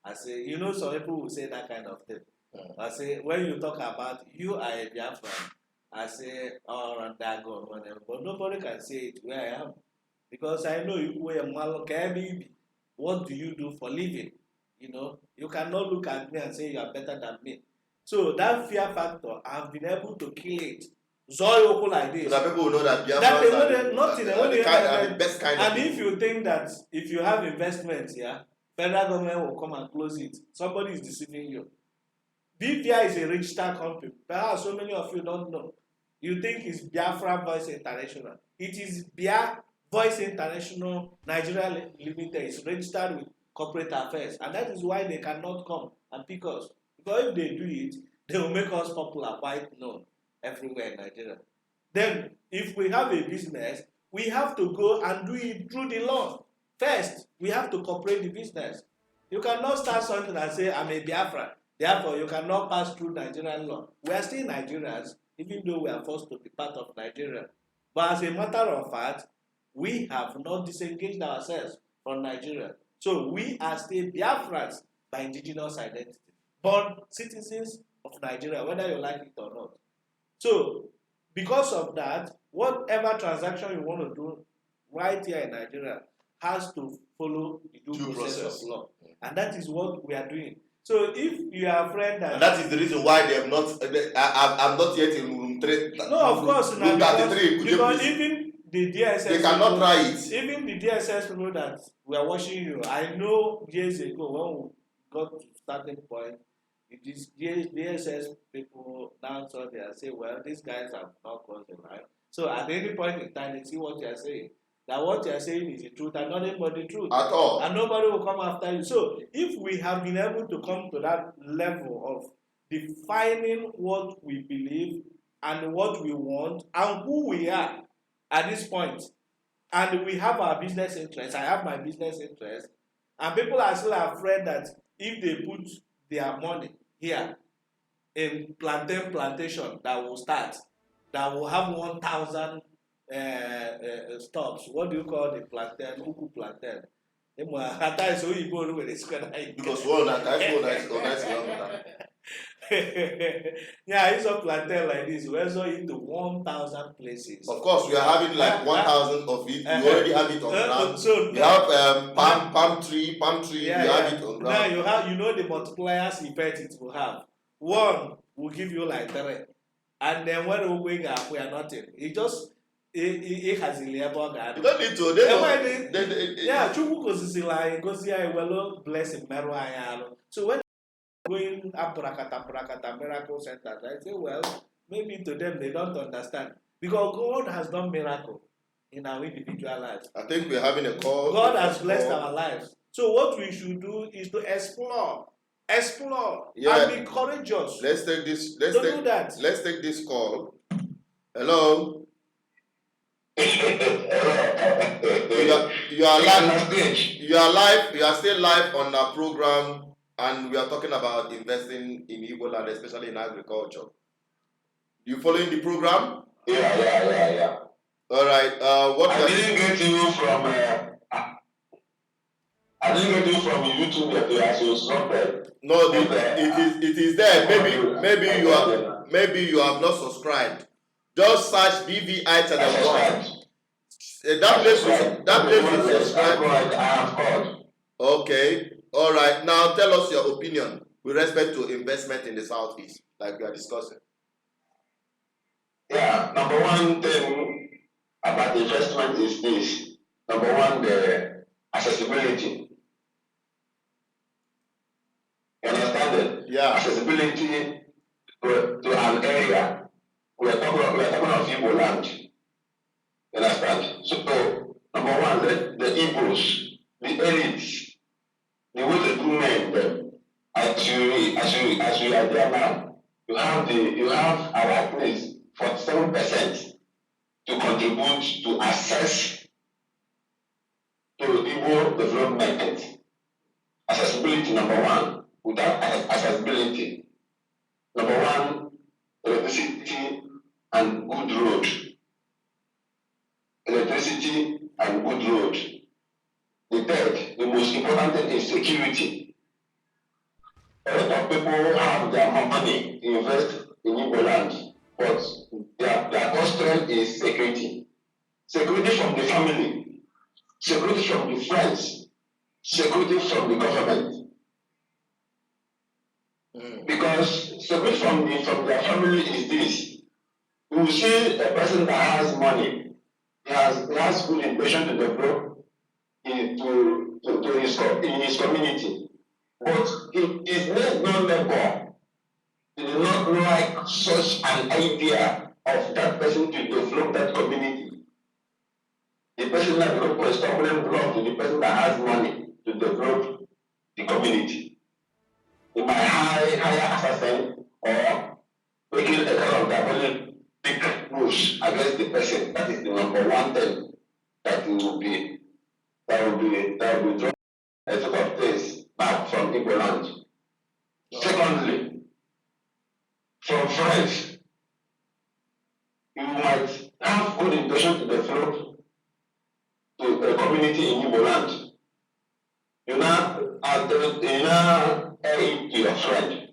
I say, some people will say that kind of thing. Mm. I say, when you talk about you are a Biafran, I say, on Dagon, whatever. But nobody can say it where I am. Because I know you are Malo. What do you do for living? You cannot look at me and say you are better than me. So that fear factor, I've been able to kill it. Zoyoko like this. So that people will know that Biafrans are the best kind of people. And if you think that if you have investments, federal government will come and close it, somebody is deceiving you. BVI is a registered company. Perhaps so many of you don't know. You think it's Biafra Voice International. It is Biafra Voice International Nigeria Limited. It's registered with corporate affairs. And that is why they cannot come and pick us. Because if they do it, They will make us popular, quite known everywhere in Nigeria. Then, if we have a business, we have to go and do it through the law. First, we have to cooperate the business. You cannot start something and say, I'm a Biafra. Therefore, you cannot pass through Nigerian law. We are still Nigerians, even though we are forced to be part of Nigeria. But as a matter of fact, we have not disengaged ourselves from Nigeria. So we are still Biafrans by indigenous identity, born citizens of Nigeria, whether you like it or not. So, because of that, whatever transaction you want to do right here in Nigeria has to follow the due process of law. And that is what we are doing. So if you are afraid that... And that is the reason why they have not... I'm not yet in room 3. No, of course not. Because even the DSS... They cannot try it. Even the DSS people that we are watching you, I know years ago when we got to starting point, these DSS people now saw they and say, well, these guys have not crossed the line. So at any point in time, they see what you are saying. That what you are saying is the truth and nothing but the truth. At all. And nobody will come after you. So if we have been able to come to that level of defining what we believe and what we want and who we are at this point, and we have our business interests, I have my business interest, and people are still afraid that if they put their money here in plantation that will start, that will have 1,000 stops. What do you call the plantain? Uku plantain. Because one yeah, it's a plantain like this. We also into 1,000 places. Of course, we are having like 1,000 of it. We already have it on ground. So we have palm tree. Yeah, we have it on ground. Now you know the multipliers effect it will have. One will give you like 3, and then when we going up, we are nothing. It just it has a labor guard. You don't need to. Yeah, Chukwu like gosi I will bless him. So when going up Prakata miracle centers, I say, well, maybe to them they don't understand because God has done miracle in our individual lives. I think we're having a call. God has blessed our lives. So what we should do is to explore, and be courageous. Let's take this. Let's take this call. Hello. You are live. You are still live on our program, and we are talking about investing in Igboland, especially in agriculture. You following the program? Yeah. All right. I didn't get you from. I didn't get you from YouTube that you subscribed. No, it is there. Maybe you have not subscribed. Just search BVI Channel 1. That place is subscribed. I have called. Okay. All right. Now tell us your opinion with respect to investment in the Southeast, like we are discussing. Yeah. Number one thing about investment is this. Number one, the accessibility. You understand it? Yeah. Accessibility to an area. We are talking of Igboland. You understand? So, number one, the Igbos, the elites, the way they do men, as you are there now, you have our place 47% to contribute to access to Igbo development. Accessibility, number one. Without accessibility, number one, electricity and good road. Electricity and good road. The third, the most important thing is security. A lot of people have their money to invest in Igboland, but their constraint is security. Security from the family, security from the friends, security from the government. Because security from their family is this. You will see a person that has money, he has good impression to develop in his community. But it is not labor. He does not like such an idea of that person to develop that community. The person that develops a stumbling block to the person that has money to develop the community. He might hire assassin or number one thing that will be drawn a set of things back from Igboland. Secondly, from friends, you might have good intention to develop to a community in Igboland. You now aid your friend.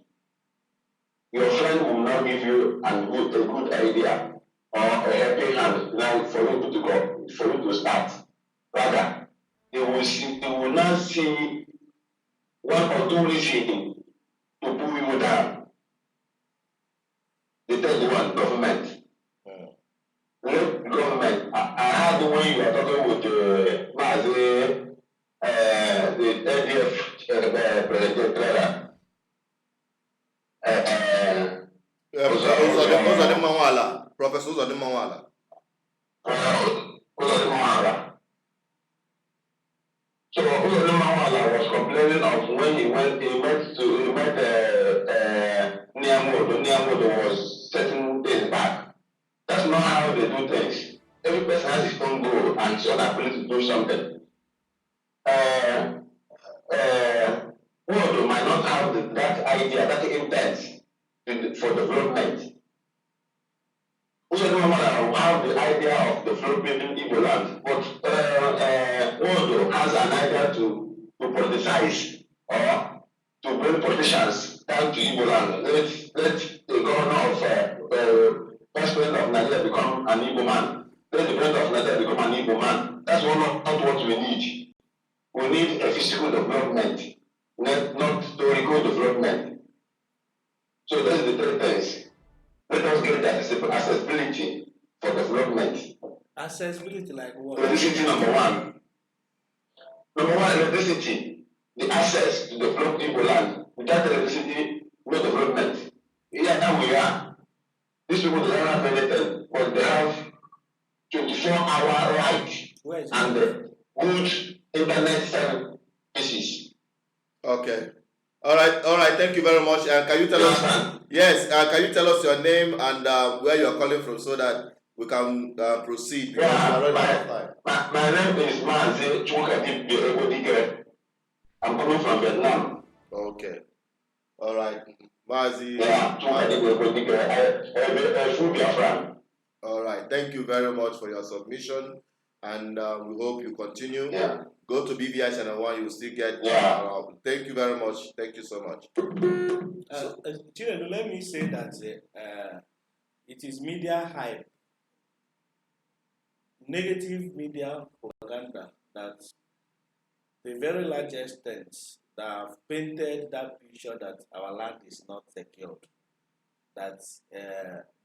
Your friend will now give you a good idea or a helping hand now for you to go, for you to start. Rather, they will now see one or two reasons to pull you down. The third one, government. Government. I had when you are talking with the LDF president. Professor Uzodimma Nwala. So Uzodimma Nwala was complaining of when he met Niamodo was certain days back. That's not how they do things. Every person has his own goal and his own ability to do something. Wodo might not have that idea, that intent for development. Uzodimma Nwala will have the idea of developing in Igboland, but Wodo has an idea to politicize or to bring politicians down to Igboland. Let the governor of Vice President of Nigeria become an Igbo man. Let the President of Nigeria become an Igbo man. That's not what we need. We need a physical development, not historical development. So those are the three things. Let us get the accessibility for development. Accessibility like what? Electricity, number one. Number one, electricity. The access to develop Igboland. Without electricity, no development. Yeah, now we are. These people don't have anything, but they have 24-hour right and good internet services. Okay. All right. Thank you very much. Can you tell us? Yes. Can you tell us your name and where you are calling from so that we can proceed? Yeah. My name is Mazi Chukadip. I'm coming from Vietnam. Okay. All right. Mazi. Yeah. Chukadip. I'm full Biafra. All right. Thank you very much for your submission, and we hope you continue. Yeah. Go to BVI Channel 1, you will still get. Thank you very much. Thank you so much. Chino, let me say that it is media hype, negative media propaganda that to a very large extent that have painted that picture that our land is not secured, that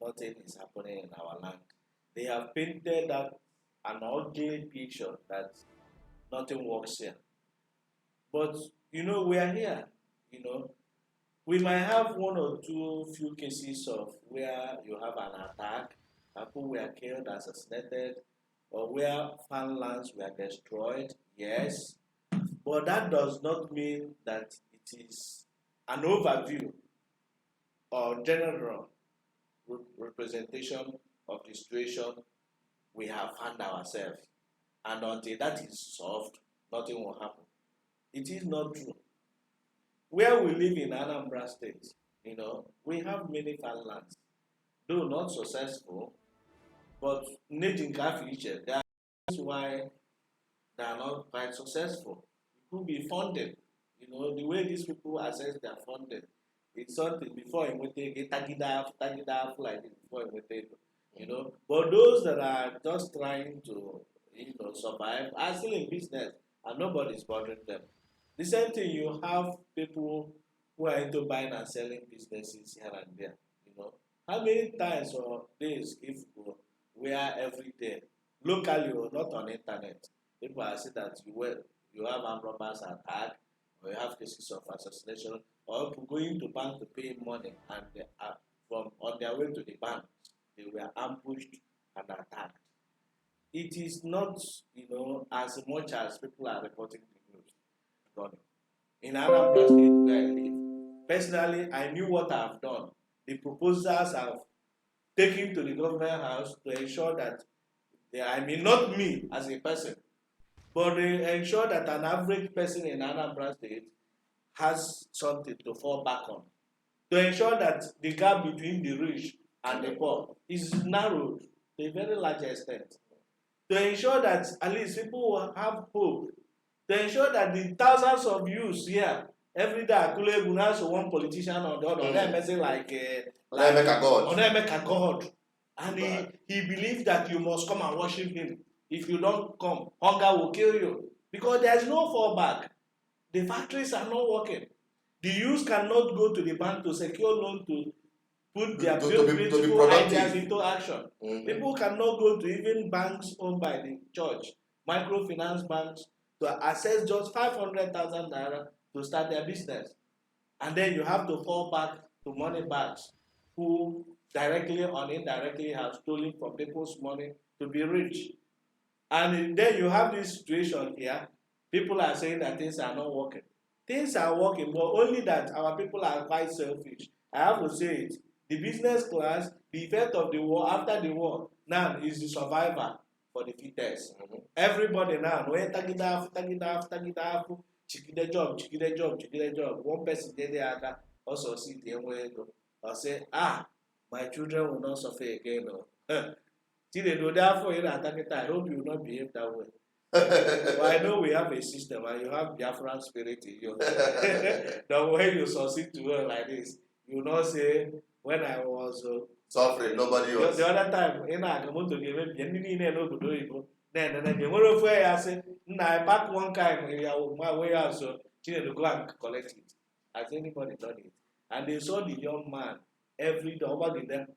nothing is happening in our land. They have painted that an ugly picture that nothing works here. But we are here. We might have one or two few cases of where you have an attack, people were killed, assassinated, or where farmlands were destroyed. Yes, but that does not mean that it is an overview or general representation of the situation we have found ourselves. And until that is solved, nothing will happen. It is not true. Where we live in Anambra State, we have many farmlands, though not successful, but needing future. There are reasons why they are not quite successful. It could be funding. The way these people assess their funding, it's something before they get tagida like this before But those that are just trying to survive are still in business and nobody's bothering them. The same thing, you have people who are into buying and selling businesses here and there. How many times or days if we are every day, locally or not on internet, people are saying that you have armed robbers attack, or you have cases of assassination, or people going to bank to pay money and they are on their way to the bank, they were ambushed and attacked. It is not, as much as people are reporting the news. In Anambra State where I live, personally, I knew what I have done. The proposals I've taken to the government house to ensure that I mean, not me as a person, but they ensure that an average person in Anambra State has something to fall back on. To ensure that the gap between the rich and the poor is narrowed to a very large extent. To ensure that at least people will have hope. To ensure that the thousands of youths here, every day, Akule has one politician or the other, like a God. And he believes that you must come and worship him. If you don't come, hunger will kill you. Because there is no fallback. The factories are not working. The youth cannot go to the bank to secure loan to put their beautiful ideas into action. People cannot go to even banks owned by the church, microfinance banks, to access just 500,000 naira to start their business. And then you have to fall back to money bags who directly or indirectly have stolen from people's money to be rich. And then you have this situation here. People are saying that things are not working. Things are working, but only that our people are quite selfish. I have to say it. The business class, the effect of the war, after the war, now is the survivor for the fittest. Everybody now, chikide job. One person did the other, also see the way or say, my children will not suffer again. See, they do that for you. I hope you will not behave that way. Well, I know we have a system and you have Biafra spirit in you. The way you succeed to work like this, you know, say, when I was suffering, nobody else. The other time, in I come to give him, then the more of where I say, I pack one kind my way out, so to go and collect it. Has anybody done it? And they saw the young man every day over the them,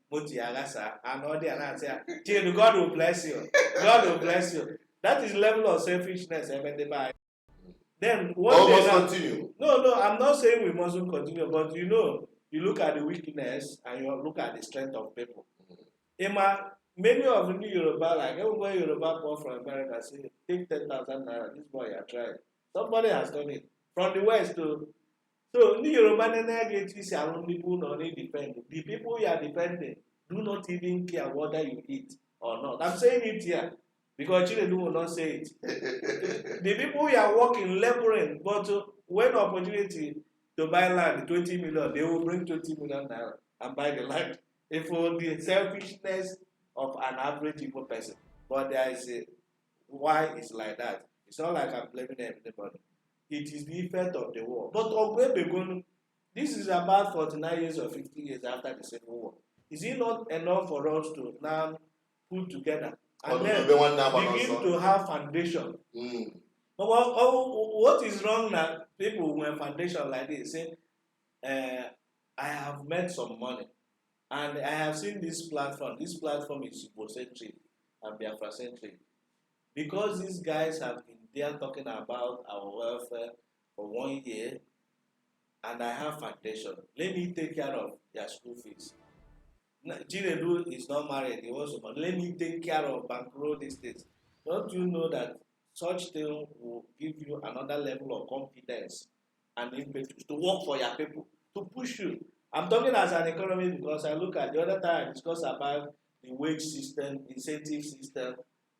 and all the and say, God will bless you. God will bless you. That is level of selfishness. Then what must continue. No, I'm not saying we mustn't continue, but you know, you look at the weakness and you look at the strength of people. Many of the new Yoruba, like everybody Yoruba come from America, say, take 10,000 naira, this boy I tried. Somebody has done it. From the West to so new Yoruba get this people not defend. The people you are defending do not even care whether you eat or not. I'm saying it here. Because Chile will not say it. The people who are working, laboring, but when opportunity to buy land, 20 million, they will bring 20 million naira and buy the land. If for the selfishness of an average Igbo person. But there is a why it's like that. It's not like I'm blaming everybody. It is the effect of the war. But Ogwebegun, this is about 49 years or 50 years after the Civil War. Is it not enough for us to now put together and then begin to have foundation? But what is wrong now? People when foundation like this say, I have made some money and I have seen this platform. This platform is Igbo-centric and Biafra-centric. Because these guys have been there talking about our welfare for 1 year and I have foundation. Let me take care of their school fees. Chinedu is not married, he wants to marry. Let me take care of bankroll these things. Don't you know that such thing will give you another level of confidence and impetus to work for your people, to push you? I'm talking as an economist because I look at the other time I discussed about the wage system, incentive system.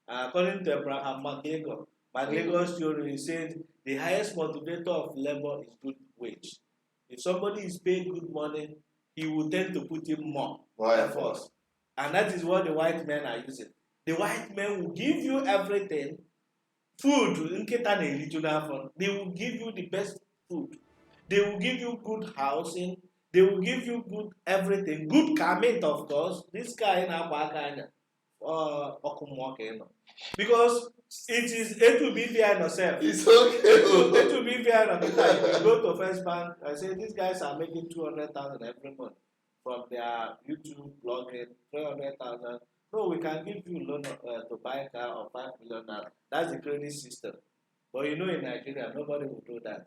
According to Abraham McGregor's theory, he said the highest motivator of labor is good wage. If somebody is paid good money, he will tend to put in more effort. And that is what the white men are using. The white men will give you everything. Food, they will give you the best food. They will give you good housing. They will give you good everything. Good garment, of course. This guy in Abaka, because it is A to BVI yourself. It's okay. A to BVI, you go to First Bank, I say these guys are making 200,000 every month from their YouTube blogging, 300,000. No, we can give you loan to buy a car of 5 million naira. That's the credit system. But you know in Nigeria, nobody will do that.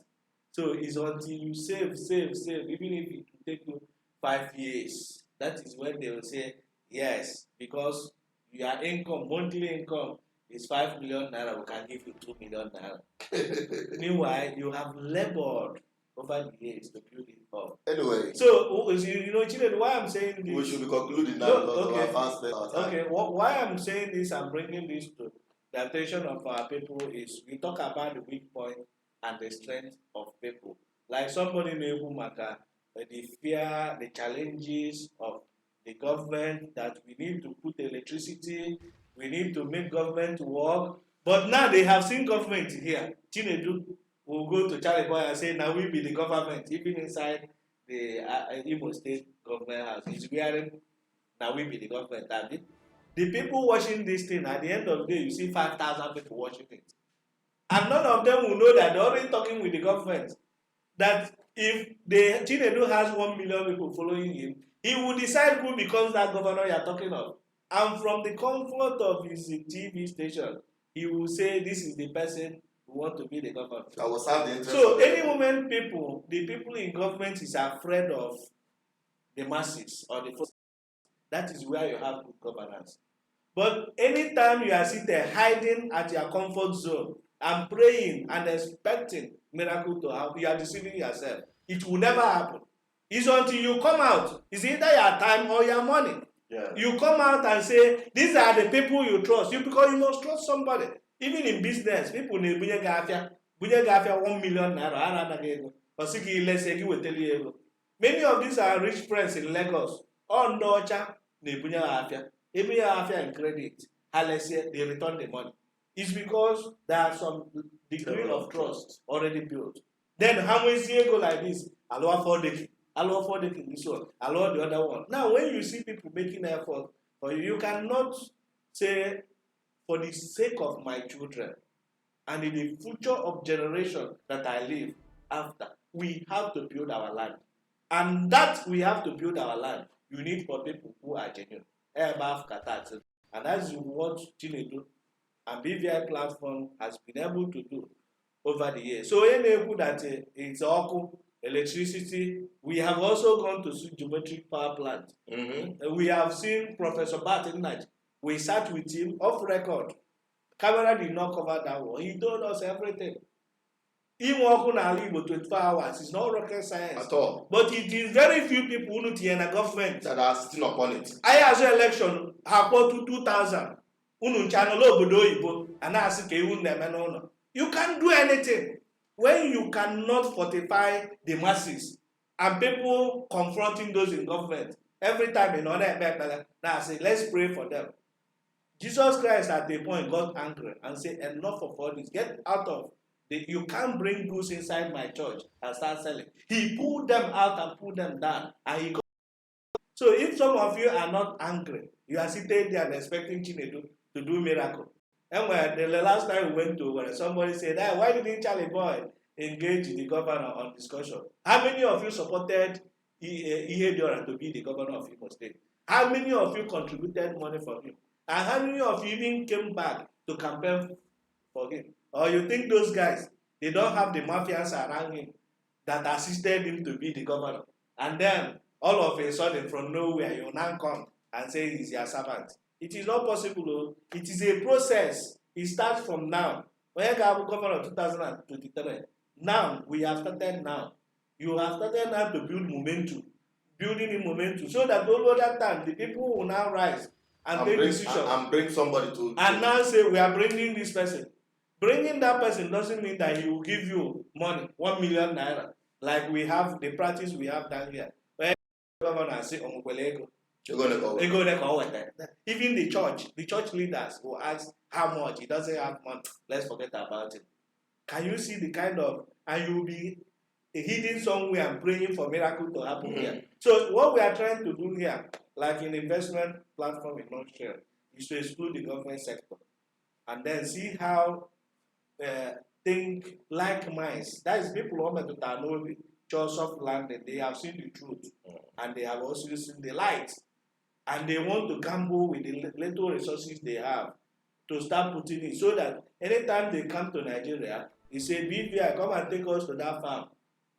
So it's until you save, even if it will take you 5 years. That is when they will say, yes, because your income, monthly income is 5 million naira, we can give you 2 million naira. Meanwhile, you have labored over the years to build it up. Anyway. So, you know, Chinedu, why I'm saying this... We should be concluding now because okay. of our fast time. Okay, why I'm saying this and bringing this to the attention of our people is we talk about the weak point and the strength of people. Like somebody in Ebumaka, the fear, the challenges of the government, that we need to put electricity, we need to make government work. But now they have seen government here. Chinedu will go to Charlie Boy and say, now we be the government, even inside the Imo State government house. He's wearing, now we be the government. The people watching this thing, at the end of the day, you see 5,000 people watching it. And none of them will know that they're already talking with the government. That if the Chinedu has 1 million people following him, he will decide who becomes that governor you're talking of. And from the comfort of his TV station, he will say, this is the person who want to be the governor. I will serve the interest. So any moment the people in government is afraid of the masses or the forces, that is where you have good governance. But anytime you are sitting hiding at your comfort zone and praying and expecting miracle to happen, you are deceiving yourself. It will never happen. It's until you come out. It's either your time or your money. Yeah. You come out and say, these are the people you trust. Because you must trust somebody. Even in business, people need bunye gafia 1 million naira. Many of these are rich friends in Lagos. On Docha, they bunye gafia. Even after in credit, they return the money. It's because there are some degree of trust already built. Then how many go like this? Allow 4 decades. Allow 4 decades this one. Allow the other one. Now, when you see people making effort for you, you cannot say, for the sake of my children and in the future of generation that I live after, we have to build our land. And that we have to build our land, you need for people who are genuine. And that's what Chinedu and BVI platform has been able to do over the years. So enable that it's all electricity. We have also gone to see geometric power plant. We have seen Professor Barton. We sat with him off record. Camera did not cover that one. He told us everything. Even working on Igbo 24 hours is not rocket science at all. But it is very few people who in a government that are sitting upon it. I as an election have got to 2,000. You can't do anything when you cannot fortify the masses and people confronting those in government. Every time in order, now I say, let's pray for them. Jesus Christ at the point got angry and said, enough of all this. Get out of you can't bring goods inside my church and start selling. He pulled them out and pulled them down. And he got... So if some of you are not angry, you are sitting there and expecting Chinedu to do miracle. And when the last time we went to where somebody said, hey, why didn't Charlie Boy engage the governor on discussion? How many of you supported Ihedioran to be the governor of Imo State? How many of you contributed money for him? And how many of you even came back to campaign for him? Or you think those guys, they don't have the mafias around him that assisted him to be the governor? And then, all of a sudden, from nowhere, you now come and say he's your servant. It is not possible. It is a process. It starts from now. When you got governor 2023, now, we have started now. You have started now to build momentum. Building in momentum. So that over that time, the people will now rise and take decisions. And bring somebody to... And now say, we are bringing this person. Bringing that person doesn't mean that he will give you money, 1 million naira, like we have the practice we have down here. Where governor say, even the church leaders will ask how much. He doesn't have money. Let's forget about it. Can you see the kind of, and you will be hidden somewhere and praying for miracle to happen here. So what we are trying to do here, like in investment platform in North Shore, is to exclude the government sector and then see how think like minds. That is people who want to know church of land, they have seen the truth and they have also seen the light. And they want to gamble with the little resources they have to start putting in so that anytime they come to Nigeria, they say, BVI, come and take us to that farm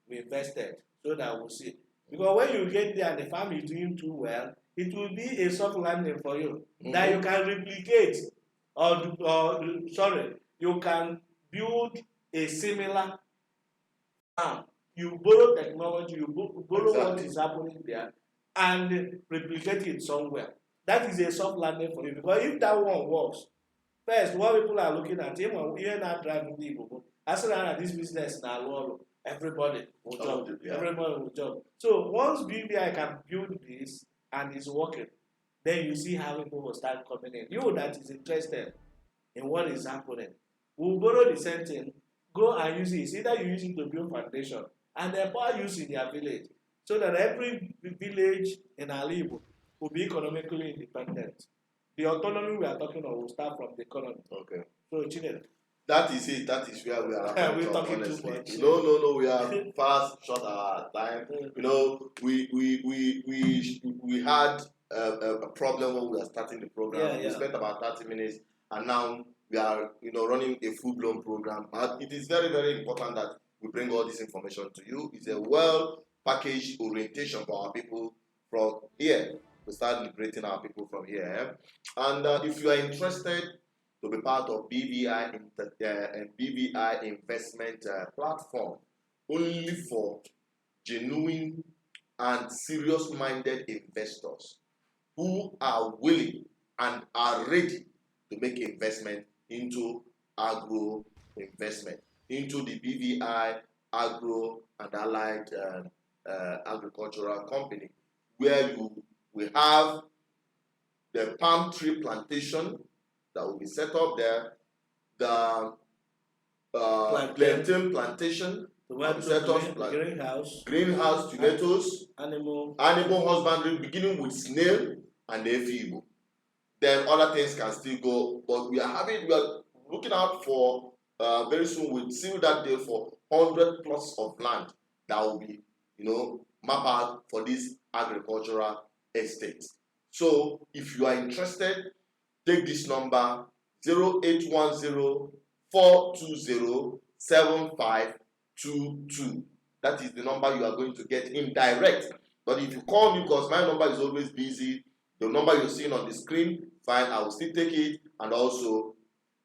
we invested so that we'll see. Because when you get there and the farm is doing too well, it will be a soft landing for you that you can replicate you can build a similar farm you borrow technology, you borrow what Exactly. is happening there, and replicate it somewhere. That is a soft landing for you, because if that one works, first, what people are looking at, even not driving people, as long as this business now, everybody will jump. Yeah. Everybody will jump. So once BVI can build this and it's working, then you see how people will start coming in. You that is interested in what is happening will borrow the same thing, go and use it. It's either you use it to build foundation and empower use in their village, so that every village in Alibu will be economically independent. The autonomy we are talking of will start from the economy. Okay. So, Chineke. That is it. That is where we are. We're talking honestly. too much. No. We are fast, short our time. We had a problem when we were starting the program. We spent about 30 minutes, and now we are running a full-blown program. But it is very, very important that we bring all this information to you. It's a well-packaged orientation for our people from here. We start liberating our people from here. And if you are interested to be part of BVI investment platform, only for genuine and serious-minded investors who are willing and are ready to make investment into agro investment, into the BVI agro and allied agricultural company, where you will have the palm tree plantation that will be set up there, the plantain plantation, greenhouse, tomatoes, animal husbandry, beginning with snail and efibo. Then other things can still go, but we are looking out for very soon. We'll seal that deal for 100 plus of land that will be mapped out for these agricultural estates. So if you are interested, take this number 0810-420-7522. That is the number you are going to get in direct. But if you call me, because my number is always busy, the number you're seeing on the screen, fine, I will still take it and also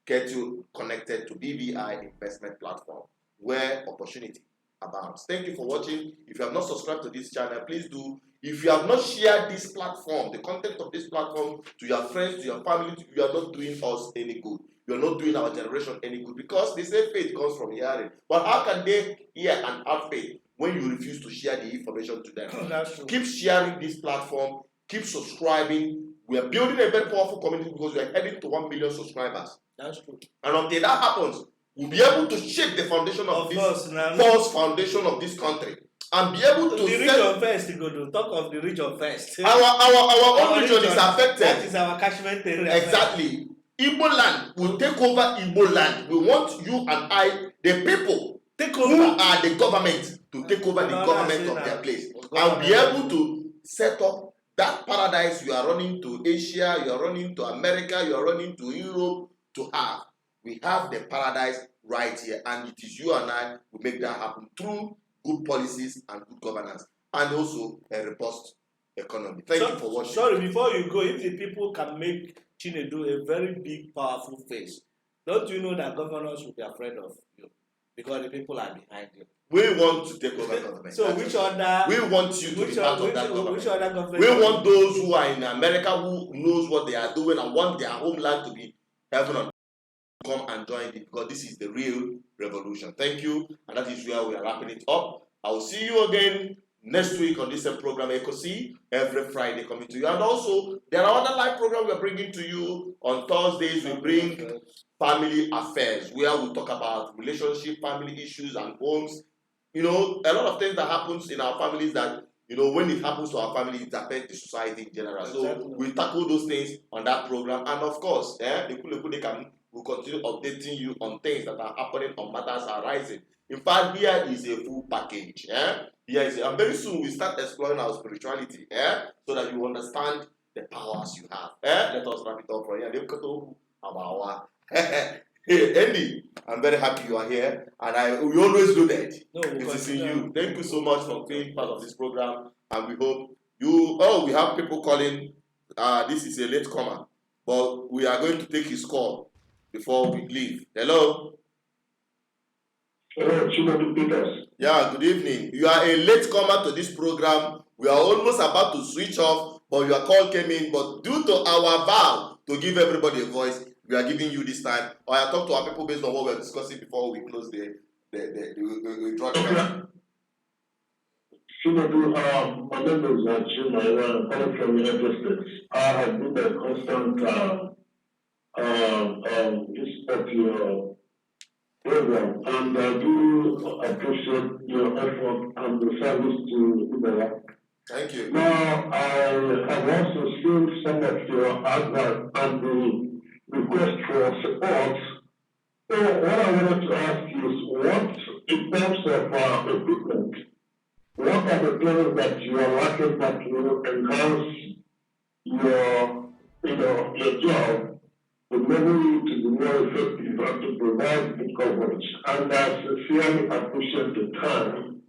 get you connected to BVI investment platform where opportunity abounds. Thank you for watching. If you have not subscribed to this channel, please do. If you have not shared this platform, the content of this platform, to your friends, to your family, you are not doing us any good. You are not doing our generation any good, because they say faith comes from hearing. But how can they hear and have faith when you refuse to share the information to them? That's true. Keep sharing this platform. Keep subscribing. We are building a very powerful community because we are heading to 1 million subscribers. That's true. And until that happens, we'll be able to shape the foundation of this false foundation of this country. And be able to the region first, go to talk of the region first. Our own region is affected. That is our catchment area. Exactly. Igboland will take over Igboland. We want you and I, the people, who are the government, to take over the government of their place. And be able to set up that paradise you are running to Asia, you are running to America, you are running to Europe to have. We have the paradise right here. And it is you and I who make that happen through good policies and good governance, and also a robust economy. Thank you for watching. Sorry, before you go, if the people can make Chinedu a very big, powerful face, don't you know that governors will be afraid of you? Because the people are behind you. We want to take over government. So which other? We want you to be part of that government. Which other government? We want those who are in America, who knows what they are doing and want their homeland to be heaven on earth, come and join it, because this is the real revolution. Thank you, and that is where we are wrapping it up. I will see you again next week on this same program, EcoC, every Friday coming to you. And also, there are other live programs we are bringing to you. On Thursdays, we bring family affairs, where we talk about relationship, family issues, and homes. A lot of things that happens in our families that, when it happens to our family, it affects the society in general. Exactly. So we tackle those things on that program. And of course, we'll continue updating you on things that are happening, on matters arising. In fact, here is a full package. And very soon we start exploring our spirituality, so that you understand the powers you have. Let us wrap it up for you. Hey, Andy, I'm very happy you are here, and we always do that. Good to see you. Thank you so much for being part of this program, and we hope you. Oh, we have people calling. This is a late comer, but we are going to take his call before we leave. Hello. Yeah, good evening. You are a late comer to this program. We are almost about to switch off, but your call came in. But due to our vow to give everybody a voice, we are giving you this time. Or I talk to our people based on what we are discussing before we close the draw the camera. My name is Jim. I'm calling from United States. I have been a constant of your program, and I do appreciate your effort and the service to Igboland. Thank you. Now, I have also seen some of your adverts and the request for support. So, what I wanted to ask you is, what, in terms of equipment, what are the things that you are lacking that will enhance your job? To enable you to be more effective and to provide the coverage. And I sincerely appreciate the time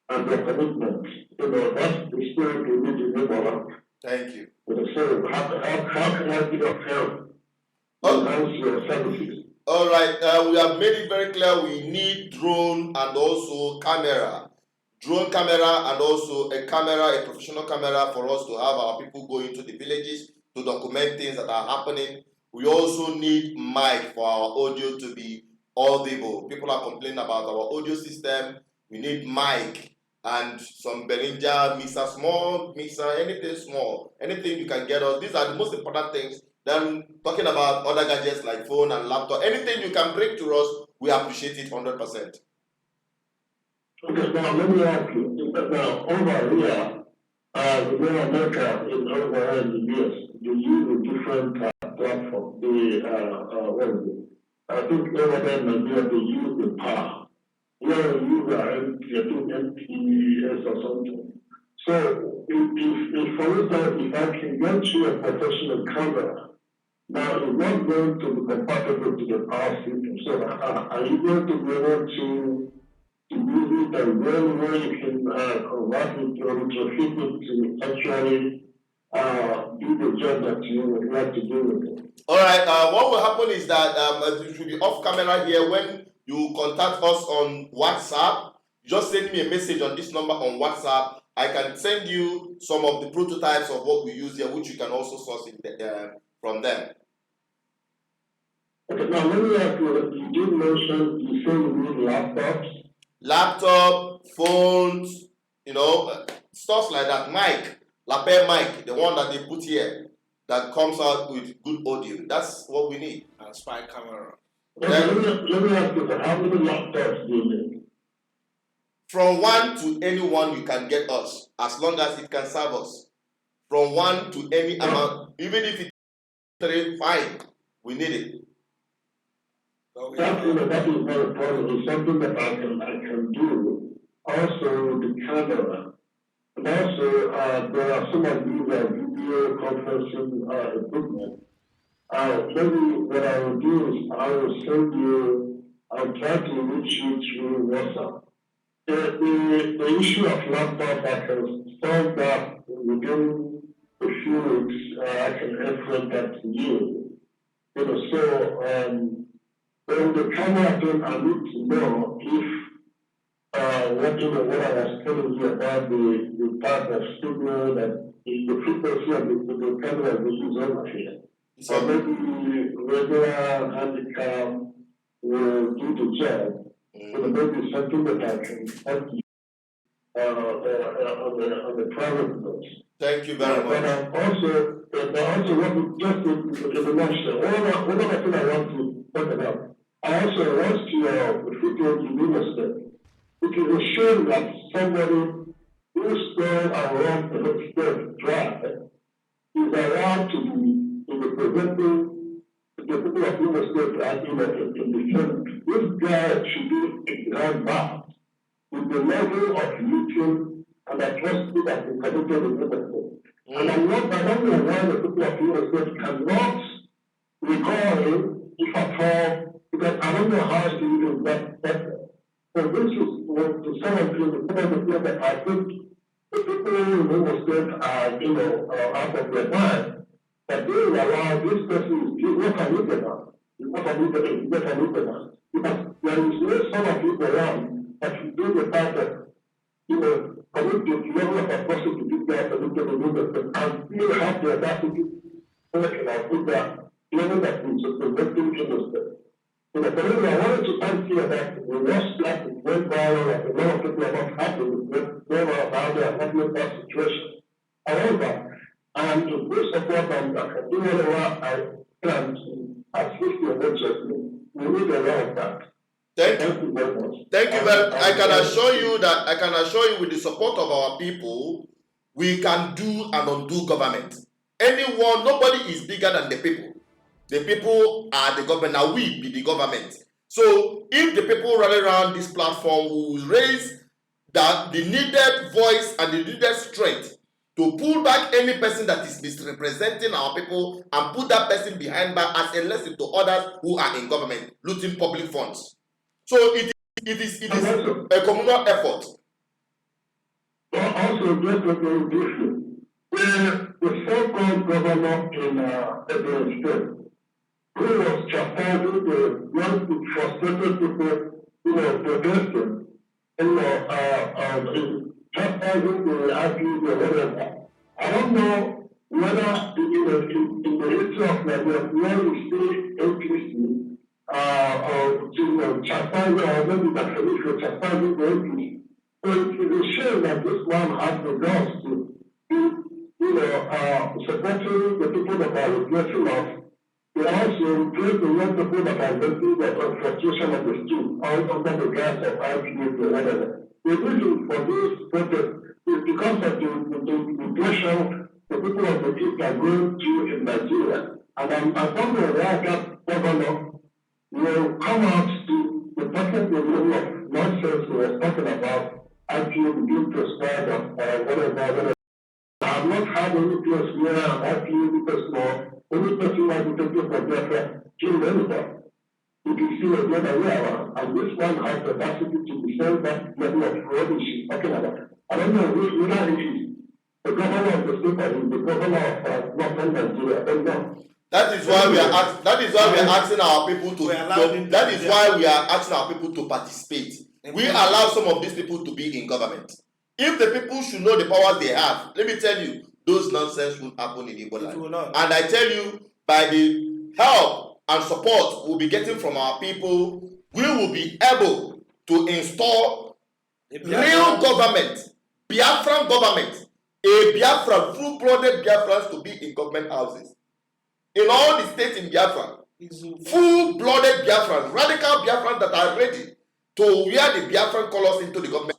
and the commitment. That's the spirit we need in Igboland. Thank you. So how can I be of help to enhance your services? All right. We have made it very clear we need drone and also camera. Drone camera and also a professional camera for us to have our people go into the villages to document things that are happening. We also need mic for our audio to be audible. People are complaining about our audio system. We need mic and some Behringer mixer, small mixer, anything small, anything you can get us. These are the most important things. Then talking about other gadgets like phone and laptop, anything you can bring to us, we appreciate it 100%. Okay, now let me ask you. Now, over here, in America, over in the US, they use a different platform. I think over there in Nigeria, they use the power. Here you use MPS or something. So, if for instance, if I can get you a professional camera, now it's not going to be compatible to the power system. So, are you going to be able to use it and where you can convert it or retrofit it to actually do the job that you would like to do with it? All right. What will happen is that it should be off camera here. When you contact us on WhatsApp, just send me a message on this number on WhatsApp. I can send you some of the prototypes of what we use here, which you can also source from them. Okay, now let me ask you, you did mention you say you need laptops. Laptop, phones, stuff like that. Mic, lapel mic, the one that they put here that comes out with good audio. That's what we need. And spy camera. Okay, let me ask you, how many laptops do you need? From one to anyone you can get us, as long as it can serve us. From one to any amount, even if it's 3, fine, we need it. That is very important. It's something that I can do. Also, the camera. And also, there are some of these video conferencing equipment. Maybe what I will do is I'll try to reach you through WhatsApp. The issue of laptop, I can solve that within a few weeks. I can reference that to you. On the camera thing, I need to know if what I was telling you about the type of signal that the frequency of the camera we use over here. So maybe regular handicap will do the job. So maybe something that I can help you on the private notes. Thank you very much. But also want to just in the nutshell, one other thing I want to talk about. I also want to footnote in University. It is a shame that somebody who stole around the state drive is allowed to be representing the people of University and in the Senate. This guy should be examined back with the level of meeting and atrocity that is committed in University. And I don't know why the people of University cannot recall him, if at all, because I don't know how to do that better. So this is to some of the that I think the people who was there are, out of their mind, that they will allow this person to do what I need about. What I need about. Because there is no son of people around that will do the part that, commit the level of apostle to do that and to remove it, and still have the audacity to put that level that is preventing genocide. So the problem I wanted to thank you that we lost that it went viral and a lot of people are not happy with about the happening that situation. However, and to boost support and do whatever I can to assist your budget, we need a lot of that. Thank you very much. Thank you very much. I can assure you with the support of our people, we can do and undo government. Nobody is bigger than the people. The people are the government. Now we be the government. So if the people rally around this platform will raise the needed voice and the needed strength to pull back any person that is misrepresenting our people and put that person behind bar as a lesson to others who are in government looting public funds. So it is a communal effort. Also, just a very briefly, the so-called governor in Ebonyi State, who was chastising the young frustrated people, protesting, chastising the IPs or whatever. I don't know whether in the history of Nigeria, where you see APC chastising or maybe the police were chastising the APC. So it is a shame that this man has the guts to be, supporting the people that are replacing us. They also praise the young people that are getting the frustration of the street, all under the gas of IPA or whatever. The reason for this protest is because of the pressure the people of the East are going through in Nigeria. And I'm wondering why that governor will come out to the perfect level of nonsense we were talking about IPA being prescribed or whatever. I have not had any place where IPA because any person like the people from Biafra killed anybody. You can see the other way around. And this one has the capacity to defend that level of rubbish she's talking about. I don't know whether it is the governor of the state or the governor of Northern Nigeria. I don't know. That is why we are asking our people to participate. We allow some of these people to be in government. If the people should know the powers they have, let me tell you, those nonsense won't happen in Igboland. And I tell you, by the help and support we'll be getting from our people, we will be able to install real government, Biafran government, a Biafran, full-blooded Biafrans to be in government houses. In all the states in Biafra, full-blooded Biafrans, radical Biafrans that are ready to wear the Biafran colors into the government.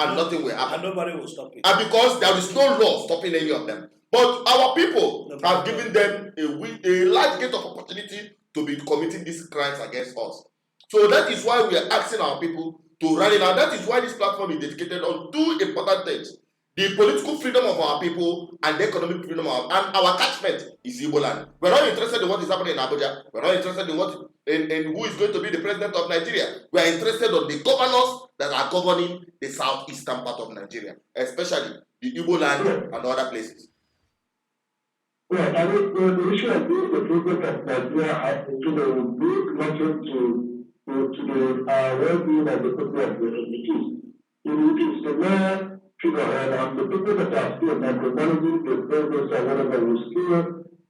And nothing will happen. And nobody will stop it. And because there is no law stopping any of them. But our people have given them a large gate of opportunity to be committing these crimes against us. So that is why we are asking our people to rally now. That is why this platform is dedicated on two important things. The political freedom of our people and the economic freedom of our catchment is Igboland. We're not interested in what is happening in Abuja. We're not interested in who is going to be the president of Nigeria. We are interested in the governors that are governing the southeastern part of Nigeria, especially the Igboland and other places. Well, I mean, the issue of being the president of Nigeria has to do nothing to the well-being of the people of the East. It is the mayor figurehead and the people that are still micromanaging the progress or whatever will still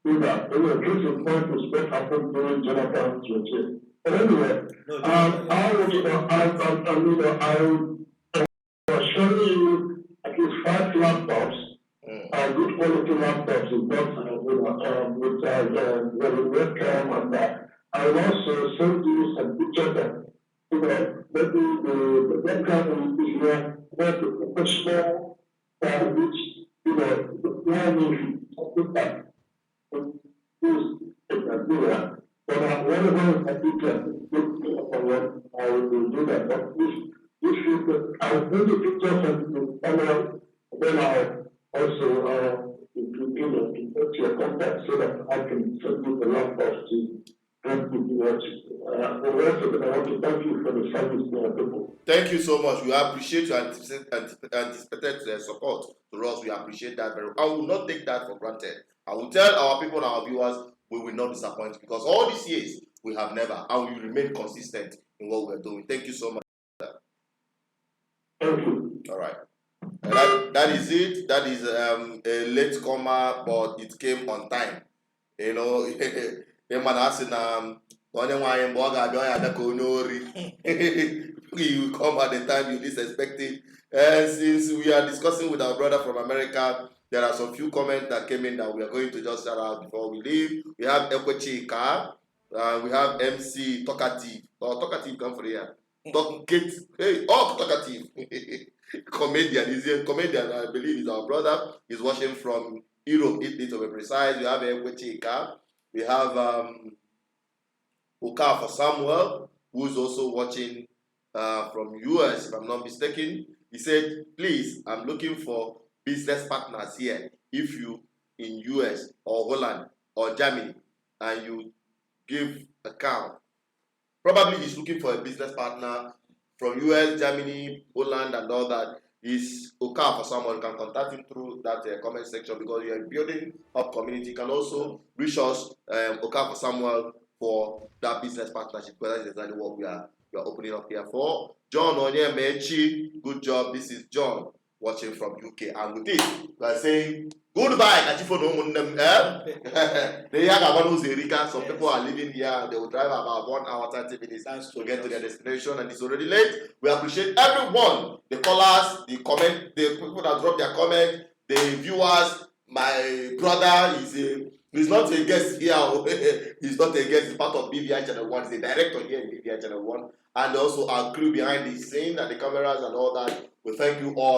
do that. They will case in point is what happened during Jonathan's regime. But anyway, I was showing you at least 5 laptops, good quality laptops with webcam and that. I will also send you some pictures that, maybe the webcam is where the professional which, the planning of the fact is in Nigeria. But whenever I think I will do that. But I will bring the pictures and the camera, then I'll also put your contact so that I can send you the laptops to help you watch it. The rest of it, I want to thank you for the service to our people. Thank you so much. We appreciate your anticipated support to us. We appreciate that very much. I will not take that for granted. I will tell our people and our viewers we will not disappoint because all these years we have never and we will remain consistent in what we're doing. Thank you so much. Thank you. All right. That is it. That is a late comer, but it came on time. You know, the man asking onye nwanyị mgbe ọ ga-abịa ya abịa ka onye ori. You will come at the time you least expect it. And since we are discussing with our brother from America, there are some few comments that came in that we are going to just shout out before we leave. We have Ekwechi Ika, we have MC Talkative. Oh, Talkative, come for here. Talkative. Hey, oh, Talkative. Comedian. He's a comedian, I believe is our brother. He's watching from Europe, Italy to be precise. We have Ekwechi Ika. We have Uka for Samuel, who's also watching from US, if I'm not mistaken. He said, please, I'm looking for business partners here. If you in US or Holland or Germany and you give account, probably he's looking for a business partner from US, Germany, Holland, and all that. Is okay for someone. You can contact him through that comment section because you are building up community. You can also reach us, okay for Samuel, for that business partnership, because that's exactly what we are opening up here for. John Onyemechi, good job. This is John watching from UK, and with this, we are saying goodbye. Some people are living here, they will drive about 1 hour 30 minutes to get to their destination, and it's already late. We appreciate everyone, the callers, the comment, the people that drop their comment, the viewers. My brother he's not a guest here. He's not a guest. He's part of BVI Channel 1. He's the director here in BVI Channel 1. And also our crew behind the scene and the cameras and all that. We thank you all.